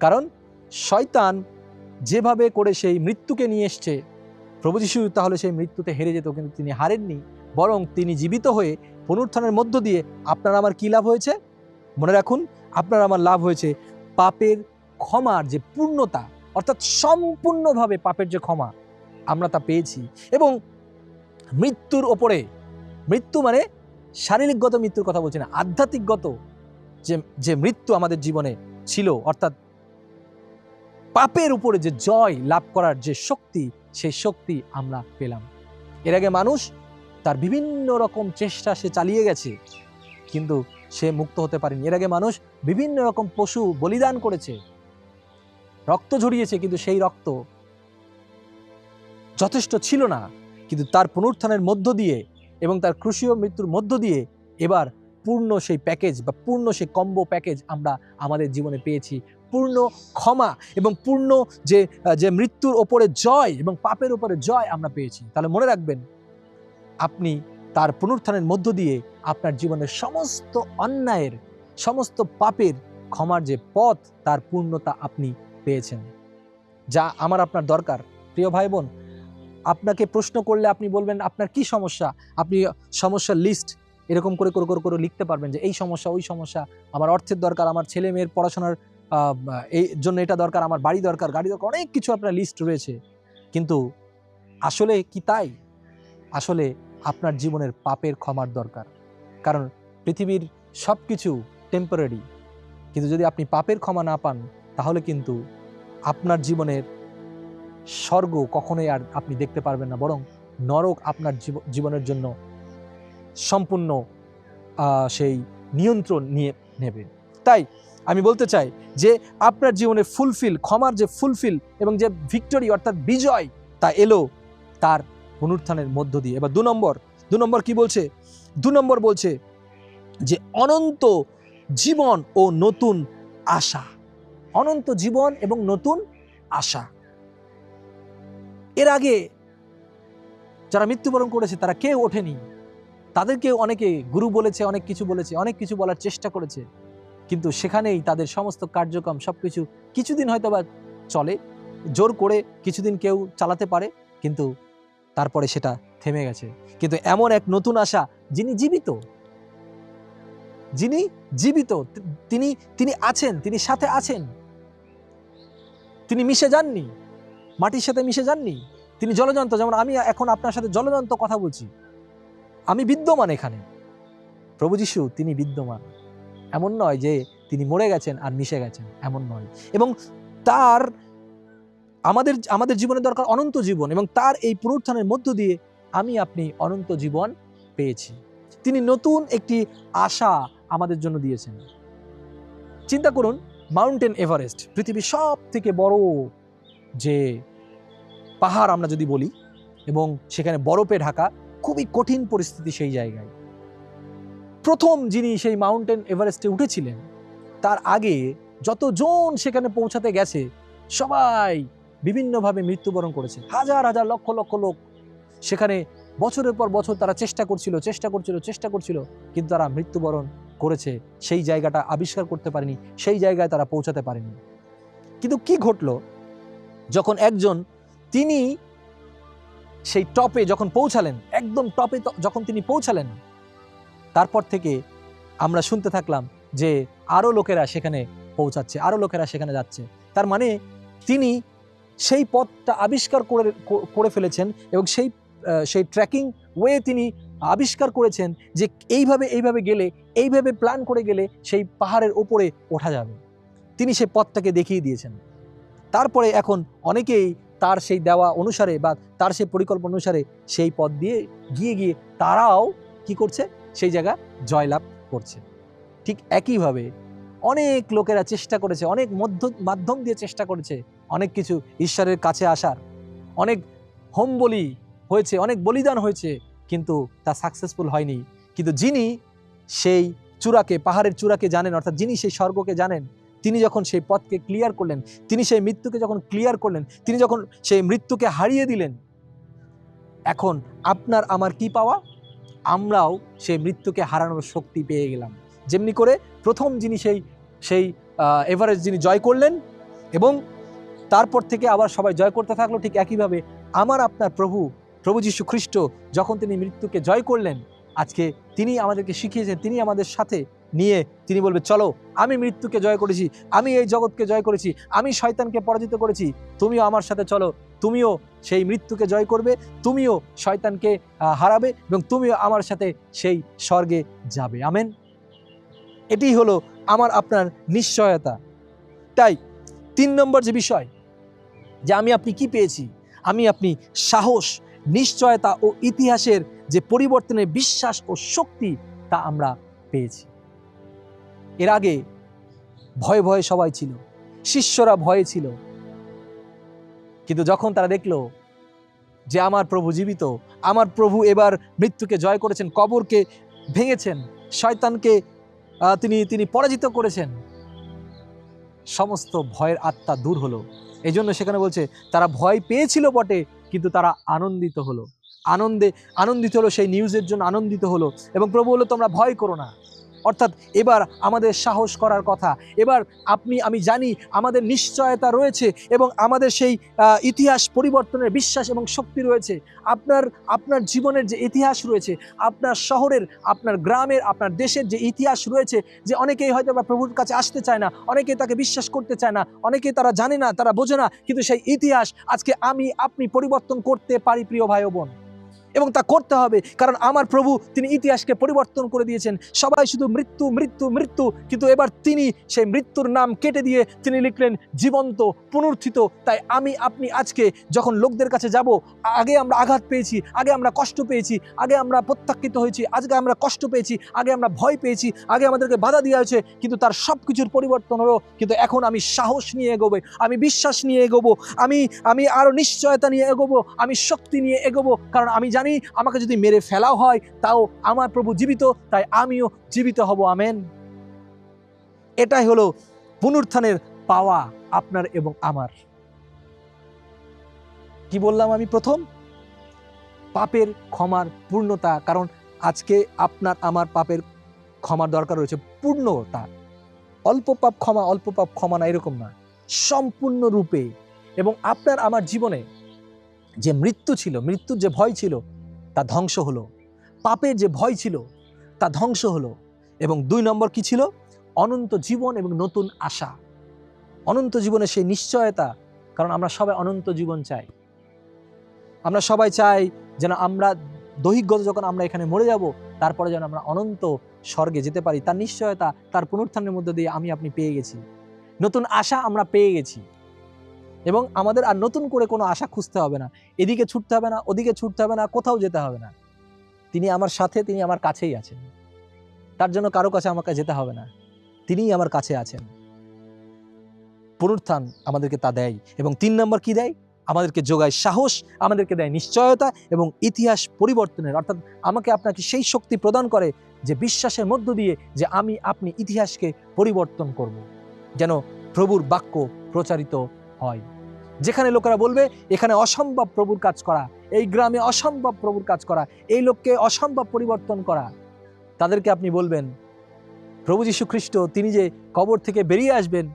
কারণ শয়তান যেভাবে করে সেই মৃত্যুকে নিয়ে এসছে, প্রভু যীশু তাহলে সেই মৃত্যুতে হেরে যেত, কিন্তু তিনি হারেননি, বরং তিনি জীবিত হয়ে পুনরুত্থানের মধ্য দিয়ে আপনার আমার কি লাভ হয়েছে? মনে রাখুন, আপনার আমার লাভ হয়েছে পাপের ক্ষমার যে পূর্ণতা, অর্থাৎ সম্পূর্ণভাবে পাপের যে ক্ষমা, আমরা তা পেয়েছি। এবং মৃত্যুর ওপরে, মৃত্যু মানে শারীরিকগত মৃত্যুর কথা বলছি না, আধ্যাত্মিকগত যে মৃত্যু আমাদের জীবনে ছিল, অর্থাৎ পাপের উপরে যে জয় লাভ করার যে শক্তি, সেই শক্তি আমরা পেলাম। এর আগে মানুষ তার বিভিন্ন রকম চেষ্টা সে চালিয়ে গেছে, কিন্তু সে মুক্ত হতে পারেনি। এর আগে মানুষ বিভিন্ন রকম পশু বলিদান করেছে, রক্ত ঝরিয়েছে, কিন্তু সেই রক্ত যথেষ্ট ছিল না। কিন্তু তার পুনরুত্থানের মধ্য দিয়ে এবং তার ক্রুশীয় মৃত্যুর মধ্য দিয়ে এবার পূর্ণ সেই প্যাকেজ বা পূর্ণ সেই কম্বো প্যাকেজ আমরা আমাদের জীবনে পেয়েছি। পূর্ণ ক্ষমা এবং পূর্ণ যে মৃত্যুর ওপরে জয় এবং পাপের ওপরে জয় আমরা পেয়েছি। তাহলে মনে রাখবেন, আপনি তার পুনরুত্থানের মধ্য দিয়ে আপনার জীবনের সমস্ত অন্যায়ের, সমস্ত পাপের ক্ষমার যে পথ, তার পূর্ণতা আপনি পেয়েছেন, যা আমার আপনার দরকার। প্রিয় ভাই বোন, আপনাকে প্রশ্ন করলে আপনি বলবেন আপনার কি সমস্যা, আপনি সমস্যার লিস্ট এরকম করে করে করে করে লিখতে পারবেন যে এই সমস্যা, ওই সমস্যা, আমার অর্থের দরকার, আমার ছেলে মেয়ের পড়াশোনার এই জন্য এটা দরকার, আমার বাড়ি দরকার, গাড়ি দরকার, অনেক কিছু আপনার লিস্ট রয়েছে। কিন্তু আসলে কি তাই? আসলে আপনার জীবনের পাপের ক্ষমার দরকার। কারণ পৃথিবীর সব কিছু টেম্পোরারি, কিন্তু যদি আপনি পাপের ক্ষমা না পান, তাহলে কিন্তু আপনার জীবনের স্বর্গ কখনোই আর আপনি দেখতে পারবেন না, বরং নরক আপনার জীবনের জন্য সম্পূর্ণ সেই নিয়ন্ত্রণ নিয়ে নেবে। তাই আমি বলতে চাই যে আপনার জীবনে ফুলফিল, ক্ষমার যে ফুলফিল এবং যে ভিক্টরি অর্থাৎ বিজয়, তা এলো তার পুনরুত্থানের মধ্য দিয়ে। এবার দু নম্বর কি বলছে? 2 নম্বর বলছে যে অনন্ত জীবন ও নতুন আশা। অনন্ত জীবন এবং নতুন আশা। এর আগে যারা মৃত্যুবরণ করেছে তারা কেউ ওঠেনি, তাদেরকেও অনেকে গুরু বলেছে, অনেক কিছু বলেছে, অনেক কিছু বলার চেষ্টা করেছে, কিন্তু সেখানেই তাদের সমস্ত কার্যক্রম সবকিছু কিছুদিন হয়তো বা চলে, জোর করে কিছুদিন কেউ চালাতে পারে, কিন্তু তারপরে সেটা থেমে গেছে। কিন্তু এমন এক নতুন আশা, যিনি জীবিত, তিনি আছেন, তিনি সাথে আছেন, তিনি মিশে যাননি, মাটির সাথে মিশে যাননি, তিনি জলজন্ত। যেমন আমি এখন আপনার সাথে জলজন্ত কথা বলছি, আমি বিদ্যমান এখানে। প্রভু যীশু তিনি বিদ্যমান। এমন নয় যে তিনি মরে গেছেন আর মিশে গেছেন, এমন নয়। এবং তার আমাদের জীবনের দরকার অনন্ত জীবন, এবং তার এই পুনরুত্থানের মধ্য দিয়ে আমি আপনি অনন্ত জীবন পেয়েছি। তিনি নতুন একটি আশা আমাদের জন্য দিয়েছেন। চিন্তা করুন, মাউন্টেন এভারেস্ট, পৃথিবীর সব থেকে বড় যে পাহাড় আমরা যদি বলি, এবং সেখানে বরফে ঢাকা, খুবই কঠিন পরিস্থিতি সেই জায়গায়। প্রথম যিনি সেই মাউন্টেন এভারেস্টে উঠেছিলেন, তার আগে যতজন সেখানে পৌঁছাতে গেছে সবাই বিভিন্নভাবে মৃত্যুবরণ করেছে। হাজার হাজার লক্ষ লক্ষ লোক সেখানে বছরের পর বছর তারা চেষ্টা করছিল, কিন্তু তারা মৃত্যুবরণ করেছে। সেই জায়গাটা আবিষ্কার করতে পারেনি, সেই জায়গায় তারা পৌঁছাতে পারেনি। কিন্তু কি ঘটলো? যখন একজন, তিনি সেই টপে যখন পৌঁছালেন, একদম টপে যখন তিনি পৌঁছালেন, তারপর থেকে আমরা শুনতে থাকলাম যে আরো লোকেরা সেখানে পৌঁছাচ্ছে, আরো লোকেরা সেখানে যাচ্ছে। তার মানে তিনি সেই পথটা আবিষ্কার করে ফেলেছেন, এবং সেই ট্রেকিং ওয়ে তিনি আবিষ্কার করেছেন যে এইভাবে গেলে, এইভাবে প্ল্যান করে গেলে সেই পাহাড়ের ওপরে ওঠা যাবে। তিনি সেই পথটাকে দেখিয়ে দিয়েছেন। তারপরে এখন অনেকেই তার সেই দেওয়া অনুসারে বা তার সেই পরিকল্পনা অনুসারে সেই পথ দিয়ে গিয়ে তারাও কি করছে? সেই জায়গা জয়লাভ করছে। ঠিক একইভাবে অনেক লোকেরা চেষ্টা করেছে, অনেক মাধ্যম দিয়ে চেষ্টা করেছে অনেক কিছু ঈশ্বরের কাছে আসার, অনেক হোম বলি হয়েছে, অনেক বলিদান হয়েছে, কিন্তু তা সাকসেসফুল হয়নি। কিন্তু যিনি সেই চূড়াকে, পাহাড়ের চূড়াকে জানেন, অর্থাৎ যিনি সেই স্বর্গকে জানেন, তিনি যখন সেই পথকে ক্লিয়ার করলেন, তিনি সেই মৃত্যুকে যখন ক্লিয়ার করলেন, তিনি যখন সেই মৃত্যুকে হারিয়ে দিলেন, এখন আপনার আমার কি পাওয়া? আমরাও সেই মৃত্যুকে হারানোর শক্তি পেয়ে গেলাম। যেমনি করে প্রথম যিনি সেই এভারেস্ট যিনি জয় করলেন, এবং তারপর থেকে আবার সবাই জয় করতে থাকলো, ঠিক একইভাবে আমার আপনার প্রভু যীশু খ্রিস্ট যখন তিনি মৃত্যুকে জয় করলেন, আজকে তিনি আমাদেরকে শিখিয়েছেন, তিনি আমাদের সাথে নিয়ে তিনি বলবে, চলো, আমি মৃত্যুকে জয় করেছি, আমি এই জগৎকে জয় করেছি, আমি শয়তানকে পরাজিত করেছি, তুমিও আমার সাথে চলো, তুমিও সেই মৃত্যুকে জয় করবে, তুমিও শয়তানকে হারাবে, এবং তুমিও আমার সাথে সেই স্বর্গে যাবে। আমেন। এটি হলো আমার আপনার নিশ্চয়তা। তাই 3 নম্বর যে বিষয়, যে আমি আপনি কি পেয়েছি? আমি আপনি সাহস, নিশ্চয়তা ও ইতিহাসের যে পরিবর্তনের বিশ্বাস ও শক্তি, তা আমরা পেয়েছি। এর আগে ভয়ে ভয়ে সবাই ছিল, শিষ্যরা ভয়ে ছিল, কিন্তু যখন তারা দেখলো যে আমার প্রভু জীবিত, আমার প্রভু এবার মৃত্যুকে জয় করেছেন, কবরকে ভেঙেছেন, শয়তানকে তিনি পরাজিত করেছেন, সমস্ত ভয়ের আত্মা দূর হলো। এই জন্য সেখানে বলছে তারা ভয় পেয়েছিল বটে, কিন্তু তারা আনন্দিত হলো। আনন্দিত হলো, সেই নিউজের জন্য আনন্দিত হলো। এবং প্রভু বলল, তোমরা ভয় করো না। অর্থাৎ এবার আমাদের সাহস করার কথা। এবার আমি জানি আমাদের নিশ্চয়তা রয়েছে এবং আমাদের সেই ইতিহাস পরিবর্তনের বিশ্বাস এবং শক্তি রয়েছে। আপনার জীবনের যে ইতিহাস রয়েছে, আপনার শহরের, আপনার গ্রামের, আপনার দেশের যে ইতিহাস রয়েছে, যে অনেকেই হয়তো বা প্রভুর কাছে আসতে চায় না, অনেকেই তাকে বিশ্বাস করতে চায় না, অনেকেই তারা জানে না, তারা বোঝে না, কিন্তু সেই ইতিহাস আজকে আপনি পরিবর্তন করতে পারি প্রিয় ভাই ও বোন। এবং তা করতে হবে, কারণ আমার প্রভু তিনি ইতিহাসকে পরিবর্তন করে দিয়েছেন। সবাই শুধু মৃত্যু মৃত্যু মৃত্যু, কিন্তু এবার তিনি সেই মৃত্যুর নাম কেটে দিয়ে তিনি লিখলেন জীবন্ত, পুনরুত্থিত। তাই আপনি আজকে যখন লোকদের কাছে যাব, আগে আমরা আঘাত পেয়েছি, আগে আমরা কষ্ট পেয়েছি, আগে আমরা প্রত্যাখ্যিত হয়েছি, আজকে আমরা কষ্ট পেয়েছি, আগে আমরা ভয় পেয়েছি, আগে আমাদেরকে বাধা দেওয়া হয়েছে, কিন্তু তার সব কিছুর পরিবর্তন হলো। কিন্তু এখন আমি সাহস নিয়ে এগোবো, আমি বিশ্বাস নিয়ে এগোবো, আমি আরো নিশ্চয়তা নিয়ে এগোবো, আমি শক্তি নিয়ে এগোবো, কারণ আমি জানি আমাকে যদি মেরে ফেলাও হয় তাও আমার প্রভু জীবিত, তাই আমিও জীবিত হব। আমেন। এটাই হলো পুনরুত্থানের পাওয়া আপনার এবং আমার। কি বললাম আমি প্রথম? পাপের ক্ষমার পূর্ণতা। কারণ আজকে আপনার আমার পাপের ক্ষমার দরকার রয়েছে, পূর্ণতা। অল্প পাপ ক্ষমা না, এরকম না, সম্পূর্ণ রূপে। এবং আপনার আমার জীবনে যে মৃত্যু ছিল, মৃত্যুর যে ভয় ছিল, তা ধ্বংস হলো। পাপের যে ভয় ছিল তা ধ্বংস হলো। এবং 2 নম্বর কি ছিল? অনন্ত জীবন এবং নতুন আশা। অনন্ত জীবনের সেই নিশ্চয়তা, কারণ আমরা সবাই অনন্ত জীবন চাই। আমরা সবাই চাই যেন আমরা দৈহিকগত যখন আমরা এখানে মরে যাব, তারপরে যেন আমরা অনন্ত স্বর্গে যেতে পারি। তার নিশ্চয়তা তার পুনরুত্থানের মধ্যে দিয়ে আপনি পেয়ে গেছি। নতুন আশা আমরা পেয়ে গেছি এবং আমাদের আর নতুন করে কোনো আশা খুঁজতে হবে না। এদিকে ছুটতে হবে না, ওদিকে ছুটতে হবে না, কোথাও যেতে হবে না। তিনি আমার সাথে, তিনি আমার কাছেই আছেন। তার জন্য কারো কাছে আমাকে যেতে হবে না, তিনিই আমার কাছে আছেন। পুনরুত্থান আমাদেরকে তা দেয়। এবং 3 নম্বর কি দেয়? আমাদেরকে যোগায় সাহস, আমাদেরকে দেয় নিশ্চয়তা এবং ইতিহাস পরিবর্তনের, অর্থাৎ আমাকে আপনাকে সেই শক্তি প্রদান করে যে বিশ্বাসের মধ্য দিয়ে যে আপনি ইতিহাসকে পরিবর্তন করব, যেন প্রভুর বাক্য প্রচারিত হয়। যেখানে লোকেরা বলবে এখানে অসম্ভব প্রভুর কাজ করা, এই গ্রামে অসম্ভব প্রভুর কাজ করা, এই লোককে অসম্ভব পরিবর্তন করা, তাদেরকে আপনি বলবেন প্রভু যীশু খ্রিস্ট তিনি যে কবর থেকে বেরিয়ে আসবেন,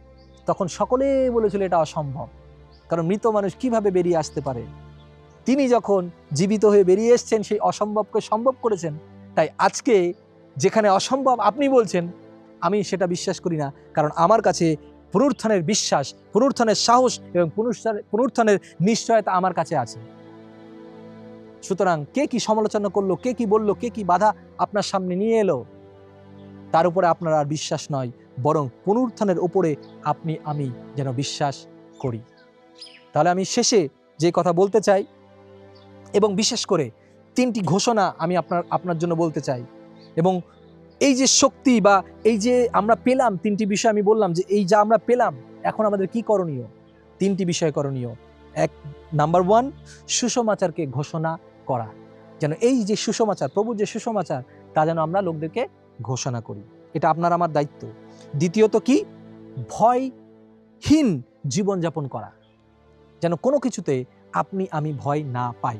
তখন সকলে বলেছিল এটা অসম্ভব, কারণ মৃত মানুষ কিভাবে বেরিয়ে আসতে পারে। তিনি যখন জীবিত হয়ে বেরিয়ে এসছেন, সেই অসম্ভবকে সম্ভব করেছেন। তাই আজকে যেখানে অসম্ভব আপনি বলছেন, আমি সেটা বিশ্বাস করি না, কারণ আমার কাছে পুনরুত্থানের বিশ্বাস, পুনরুত্থানের সাহস এবং পুনরুত্থানের নিশ্চয়তা আমার কাছে আছে। সুতরাং কে কি সমালোচনা করলো, কে কি বললো, কে কি বাধা আপনার সামনে নিয়ে এলো, তার উপরে আপনার আর বিশ্বাস নয়, বরং পুনরুত্থানের উপরে আমি যেন বিশ্বাস করি। তাহলে আমি শেষে যে কথা বলতে চাই, এবং বিশেষ করে 3টি ঘোষণা আমি আপনার জন্য বলতে চাই। এবং এই যে শক্তি বা এই যে আমরা পেলাম, 3টি বিষয় আমি বললাম যে এই যা আমরা পেলাম, এখন আমাদের কি করণীয়? 3টি বিষয় করণীয়। নাম্বার 1, সুসমাচারকে ঘোষণা করা, যেন এই যে সুসমাচার, প্রভুর যে সুসমাচার, তা যেন আমরা লোকদেরকে ঘোষণা করি। এটা আপনার আমার দায়িত্ব। দ্বিতীয়ত কি? ভয়হীন জীবনযাপন করা, যেন কোনো কিছুতে আমি ভয় না পাই,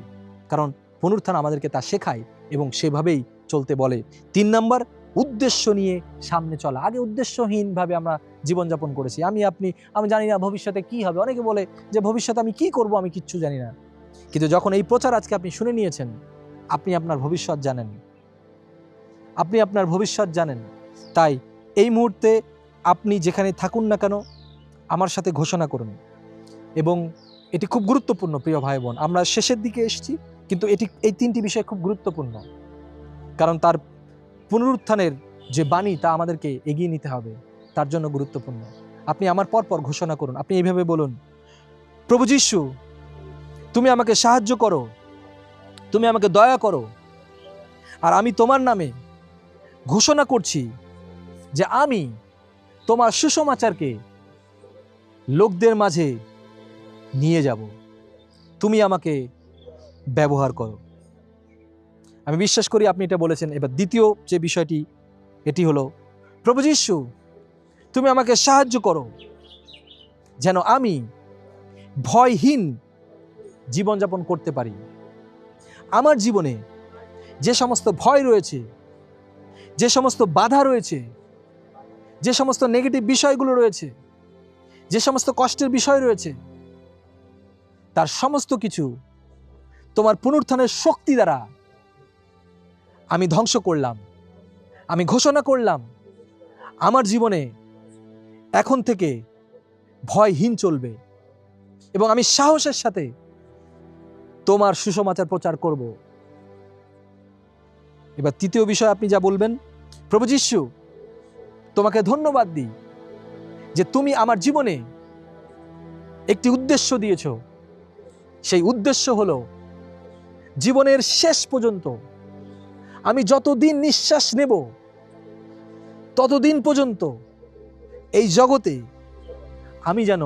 কারণ পুনরুত্থান আমাদেরকে তা শেখায় এবং সেভাবেই চলতে বলে। 3 নম্বর, উদ্দেশ্য নিয়ে সামনে চলা। আগে উদ্দেশ্যহীনভাবে আমরা জীবনযাপন করেছি। আমি জানি না ভবিষ্যতে কি হবে। অনেকে বলে যে ভবিষ্যতে আমি কি করব, আমি কিচ্ছু জানি না। কিন্তু যখন এই প্রচার আজকে আপনি শুনে নিয়েছেন, আপনি আপনার ভবিষ্যৎ জানেন, আপনি আপনার ভবিষ্যৎ জানেন। তাই এই মুহূর্তে আপনি যেখানে থাকুন না কেন, আমার সাথে ঘোষণা করুন। এবং এটি খুব গুরুত্বপূর্ণ প্রিয় ভাই বোন। আমরা শেষের দিকে এসেছি, কিন্তু এই 3টি বিষয় খুব গুরুত্বপূর্ণ, কারণ তার পুনরুত্থানের যে বাণী, তা আমাদেরকে এগিয়ে নিতে হবে, তার জন্য গুরুত্বপূর্ণ। আপনি আমার পরপর ঘোষণা করুন। আপনি এইভাবে বলুন, প্রভু যীশু, তুমি আমাকে সাহায্য করো, তুমি আমাকে দয়া করো, আর আমি তোমার নামে ঘোষণা করছি যে আমি তোমার সুসমাচারকে লোকদের মাঝে নিয়ে যাব। তুমি আমাকে ব্যবহার করো। আমি বিশ্বাস করি আপনি এটা বলেছেন। এবার দ্বিতীয় যে বিষয়টি, এটি হলো, প্রভু যীশু, তুমি আমাকে সাহায্য করো যেন আমি ভয়হীন জীবনযাপন করতে পারি। আমার জীবনে যে সমস্ত ভয় রয়েছে, যে সমস্ত বাধা রয়েছে, যে সমস্ত নেগেটিভ বিষয়গুলো রয়েছে, যে সমস্ত কষ্টের বিষয় রয়েছে, তার সমস্ত কিছু তোমার পুনরুত্থানের শক্তি দ্বারা আমি ধ্বংস করলাম। আমি ঘোষণা করলাম আমার জীবনে এখন থেকে ভয়হীন চলবে এবং আমি সাহসের সাথে তোমার সুসমাচার প্রচার করব। এবার তৃতীয় বিষয় আপনি যা বলবেন, প্রভু যীশু তোমাকে ধন্যবাদ দিই যে তুমি আমার জীবনে একটি উদ্দেশ্য দিয়েছ। সেই উদ্দেশ্য হলো জীবনের শেষ পর্যন্ত আমি যতদিন নিঃশ্বাস নেব ততদিন পর্যন্ত এই জগতে আমি যেন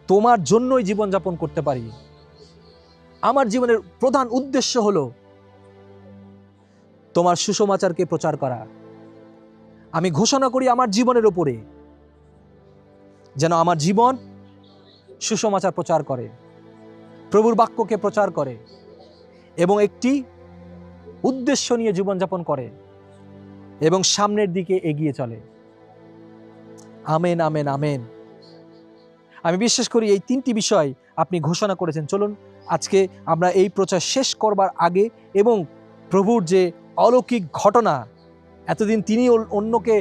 তোমার জন্যই জীবনযাপন করতে পারি। আমার জীবনের প্রধান উদ্দেশ্য হলো তোমার সুসমাচারকে প্রচার করা। আমি ঘোষণা করি আমার জীবনের উপরে যেন আমার জীবন সুসমাচার প্রচার করে, প্রভুর বাক্যকে প্রচার করে এবং একটি উদ্দেশ্য নিয়ে জীবনযাপন করে এবং সামনের দিকে এগিয়ে চলে। Amen, amen, amen. আমি বিশ্বাস করি এই তিনটি বিষয় আপনি ঘোষণা করেছেন। চলুন আজকে আমরা এই প্রচার শেষ করবার আগে এবং প্রভুর যে অলৌকিক ঘটনা, এতদিন তিনি অন্যকে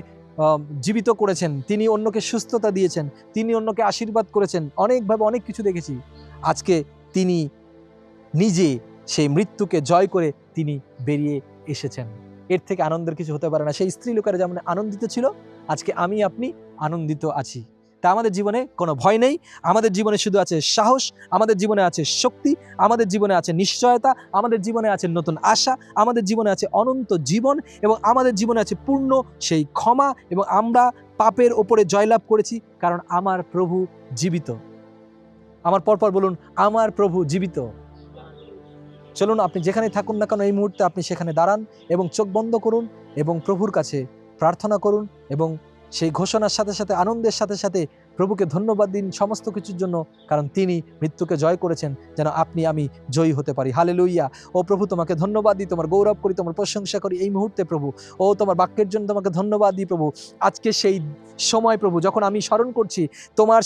জীবিত করেছেন, তিনি অন্যকে সুস্থতা দিয়েছেন, তিনি অন্যকে আশীর্বাদ করেছেন, অনেকভাবে অনেক কিছু দেখেছি। আজকে তিনি নিজে সেই মৃত্যুকে জয় করে তিনি বেরিয়ে এসেছেন। এর থেকে আনন্দের কিছু হতে পারে না। সেই স্ত্রী লোকেরা যেমন আনন্দিত ছিল, আজকে আমি আপনি আনন্দিত আছি। তা আমাদের জীবনে কোনো ভয় নেই, আমাদের জীবনে শুধু আছে সাহস, আমাদের জীবনে আছে শক্তি, আমাদের জীবনে আছে নিশ্চয়তা, আমাদের জীবনে আছে নতুন আশা, আমাদের জীবনে আছে অনন্ত জীবন এবং আমাদের জীবনে আছে পূর্ণ সেই ক্ষমা এবং আমরা পাপের ওপরে জয়লাভ করেছি কারণ আমার প্রভু জীবিত। আমার পরপর বলুন, আমার প্রভু জীবিত। চলুন আপনি যেখানে থাকুন না কেন এই মুহূর্তে আপনি সেখানে দাঁড়ান এবং চোখ বন্ধ করুন এবং প্রভুর কাছে প্রার্থনা করুন এবং সেই ঘোষণার সাথে সাথে আনন্দের সাথে সাথে প্রভুকে ধন্যবাদ দিন সমস্ত কিছুর জন্য, কারণ তিনি মৃত্যুকে জয় করেছেন যেন আপনি আমি জয়ী হতে পারি। হালেলুইয়া। ও প্রভু তোমাকে ধন্যবাদ দিই, তোমার গৌরব করি, তোমার প্রশংসা করি এই মুহূর্তে প্রভু। ও তোমার বাক্যের জন্য তোমাকে ধন্যবাদ দিই প্রভু। আজকে সেই সময় প্রভু যখন আমি স্মরণ করছি তোমার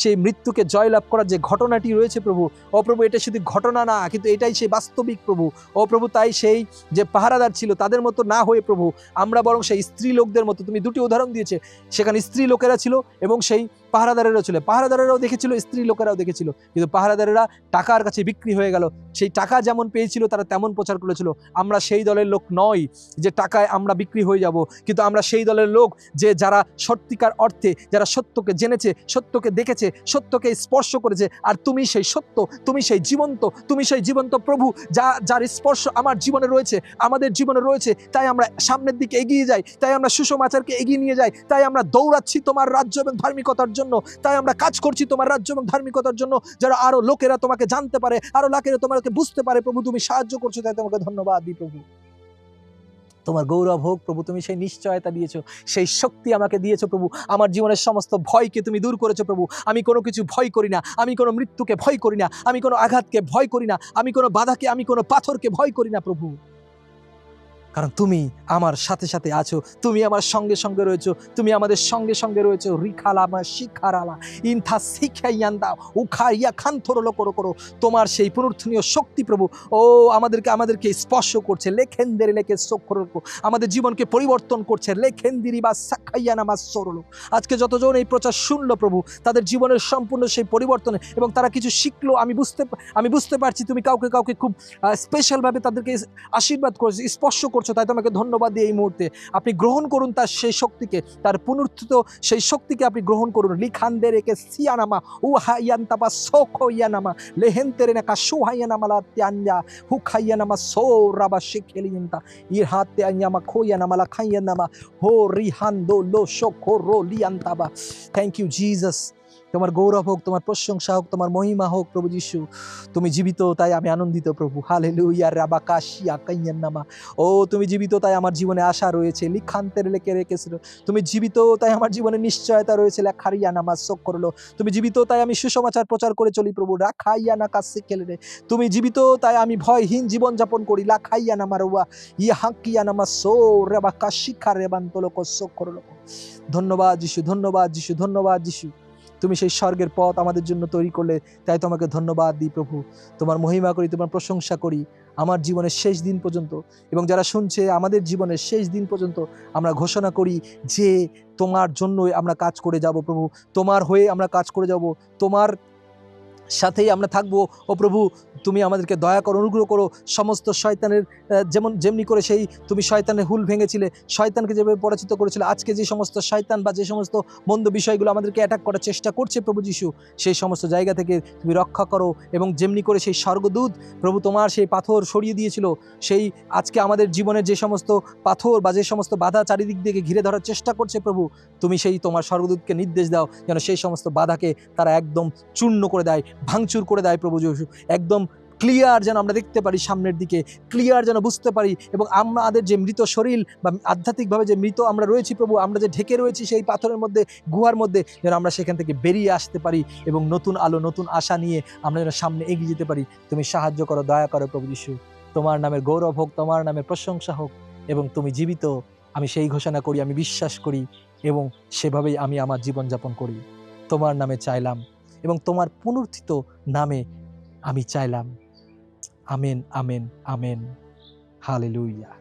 সেই মৃত্যুকে জয়লাভ করার যে ঘটনাটি রয়েছে প্রভু, ও প্রভু এটা শুধু ঘটনা না কিন্তু এটাই সেই বাস্তবিক প্রভু। ও প্রভু তাই সেই যে পাহারাদার ছিল তাদের মতো না হয়ে প্রভু আমরা বরং সেই স্ত্রী লোকদের মতো, তুমি দুটি উদাহরণ দিয়েছে, সেখানে স্ত্রী লোকেরা ছিল এবং সেই পাহারাদারেরাও ছিল। পাহারাদারেরাও দেখেছিল, স্ত্রী লোকেরাও দেখেছিল, কিন্তু পাহারাদারেরা টাকার কাছে বিক্রি হয়ে গেল। সেই টাকা যেমন পেয়েছিল তারা তেমন প্রচার করেছিল। আমরা সেই দলের লোক নই যে টাকায় আমরা বিক্রি হয়ে যাব, কিন্তু আমরা সেই দলের লোক যে যারা সত্যিকার অর্থে যারা সত্যকে জেনেছে, সত্যকে দেখেছে, সত্যকে স্পর্শ করেছে। আর তুমি সেই সত্য, তুমি সেই জীবন্ত প্রভু যার স্পর্শ আমার জীবনে রয়েছে, আমাদের জীবনে রয়েছে। তাই আমরা সামনের দিকে এগিয়ে যাই, তাই আমরা সুসমাচারকে এগিয়ে নিয়ে যাই, তাই আমরা দৌড়াচ্ছি তোমার রাজ্য এবং ধার্মিকতার জন্য, তাই আমরা কাজ করছি তোমার রাজ্য এবং ধার্মিকতার জন্য, যারা আরো লোকেরা তোমাকে জানতে পারে, আরো লোকেরা তোমাকে বুঝতে পারে। প্রভু তুমি সাহায্য করছো, তাই তোমাকে ধন্যবাদ দিই প্রভু। তোমার গৌরব হোক প্রভু। তুমি সেই নিশ্চয়তা দিয়েছো, সেই শক্তি আমাকে দিয়েছো প্রভু। আমার জীবনের সমস্ত ভয়কে তুমি দূর করেছো প্রভু। আমি কোনো কিছু ভয় করি না, আমি কোনো মৃত্যুকে ভয় করি না, আমি কোনো আঘাতকে ভয় করি না, আমি কোনো বাধাকে, আমি কোনো পাথরকে ভয় করি না প্রভু, কারণ তুমি আমার সাথে সাথে আছো, তুমি আমার সঙ্গে সঙ্গে রয়েছো, তুমি আমাদের সঙ্গে সঙ্গে রয়েছো। রিখালামা শিখারালা ইনথা শিখাইয়ান্দা উখাইয়া খানথরলো করো করো। তোমার সেই পুনরুত্থানীয় শক্তি প্রভু ও আমাদেরকে স্পর্শ করছে। লেখেনদের লেখে সক্ষর, আমাদের জীবনকে পরিবর্তন করছে। লেখেন্দিরি বা সাখাইয়া নামা সরলো। আজকে যতজন এই প্রচার শুনলো প্রভু, তাদের জীবনের সম্পূর্ণ সেই পরিবর্তনে এবং তারা কিছু শিখলো। আমি বুঝতে পারছি তুমি কাউকে খুব স্পেশালভাবে তাদেরকে আশীর্বাদ করছো, স্পর্শ করছো। তাই তোমাকে ধন্যবাদ দিই এই মুহূর্তে। আপনি গ্রহণ করুন তার সেই শক্তিকে, তার পুনরুত্থিত সেই শক্তিকে আপনি গ্রহণ করুন। লিখানদের একে সিয়ানামা উহাইয়ান্তাবা সোখাইয়ানামা লেহেন্তেরে নাকা সুহাইয়ানামালা ত্যান্যা হুখাইয়ানামা সো রাবা শেখেলিয়েন্তা ইরহাতে আইয়ামা খোয়ানামালা খাইয়ানামা হো রিহান্দো লো শোখো রো লিয়ান্তাবা। থ্যাংক ইউ জিসাস, তোমার গৌরব হোক, তোমার প্রশংসা হোক, তোমার মহিমা হোক প্রভু যিশু। তুমি জীবিত, তাই আমি আনন্দিত প্রভু। হালেলুয়া রাবা কাশিয়া কাইয়ান নামা। ও তুমি জীবিত, তাই আমার জীবনে আশা রয়েছে, লিখান্তের লেখে রেখেছিল। তুমি জীবিত, তাই আমার জীবনে নিশ্চয়তা রয়েছে, লেখারিয়া নামা শোক করলো। তুমি জীবিত, তাই আমি সুসমাচার প্রচার করে চলি প্রভু। রাখাইয়া না কাছে খেলে রে। তুমি জীবিত, তাই আমি ভয়হীন জীবনযাপন করি। লাখাইয়া নামা রুয়া ইয়া হাঁকিয়া নামা সো রেবা কাশিখা রেবান্তলোক শোক করলো। ধন্যবাদ যিশু, ধন্যবাদ যিশু, ধন্যবাদ যিশু। তুমি সেই স্বর্গের পথ আমাদের জন্য তৈরি করলে, তাই তোমাকে ধন্যবাদ দিই প্রভু। তোমার মহিমা করি, তোমার প্রশংসা করি আমার জীবনের শেষ দিন পর্যন্ত, এবং যারা শুনছে আমাদের জীবনের শেষ দিন পর্যন্ত আমরা ঘোষণা করি যে তোমার জন্যই আমরা কাজ করে যাব প্রভু, তোমার হয়ে আমরা কাজ করে যাব, তোমার সাথেই আমরা থাকবো। ও প্রভু, তুমি আমাদেরকে দয়া করো, অনুগ্রহ করো। সমস্ত শয়তানের যেমনি করে সেই তুমি শয়তানের হুল ভেঙেছিলে, শয়তানকে যেভাবে পরাজিত করেছিলে, আজকে যে সমস্ত শয়তান বা যে সমস্ত মন্দ বিষয়গুলো আমাদেরকে অ্যাটাক করার চেষ্টা করছে প্রভু যিশু, সেই সমস্ত জায়গা থেকে তুমি রক্ষা করো। এবং যেমনি করে সেই স্বর্গদূত প্রভু তোমার সেই পাথর সরিয়ে দিয়েছিল, সেই আজকে আমাদের জীবনের যে সমস্ত পাথর বা যে সমস্ত বাধা চারিদিক থেকে ঘিরে ধরার চেষ্টা করছে প্রভু, তুমি সেই তোমার স্বর্গদূতকে নির্দেশ দাও যেন সেই সমস্ত বাধাকে তারা একদম চূর্ণ করে দেয়, ভাঙচুর করে দেয় প্রভু যিশু। একদম ক্লিয়ার যেন আমরা দেখতে পারি সামনের দিকে, ক্লিয়ার যেন বুঝতে পারি, এবং আমাদের যে মৃত শরীর বা আধ্যাত্মিকভাবে যে মৃত আমরা রয়েছি প্রভু, আমরা যে ঢেকে রয়েছি সেই পাথরের মধ্যে, গুহার মধ্যে, যেন আমরা সেখান থেকে বেরিয়ে আসতে পারি এবং নতুন আলো, নতুন আশা নিয়ে আমরা যেন সামনে এগিয়ে যেতে পারি। তুমি সাহায্য করো, দয়া করো প্রভু যিশু। তোমার নামের গৌরব হোক, তোমার নামের প্রশংসা হোক, এবং তুমি জীবিত, আমি সেই ঘোষণা করি, আমি বিশ্বাস করি, এবং সেভাবেই আমি আমার জীবনযাপন করি। তোমার নামে চাইলাম এবং তোমার পুনরুত্থিত নামে আমি চাইলাম। Amen, amen, amen. হালেলুয়া।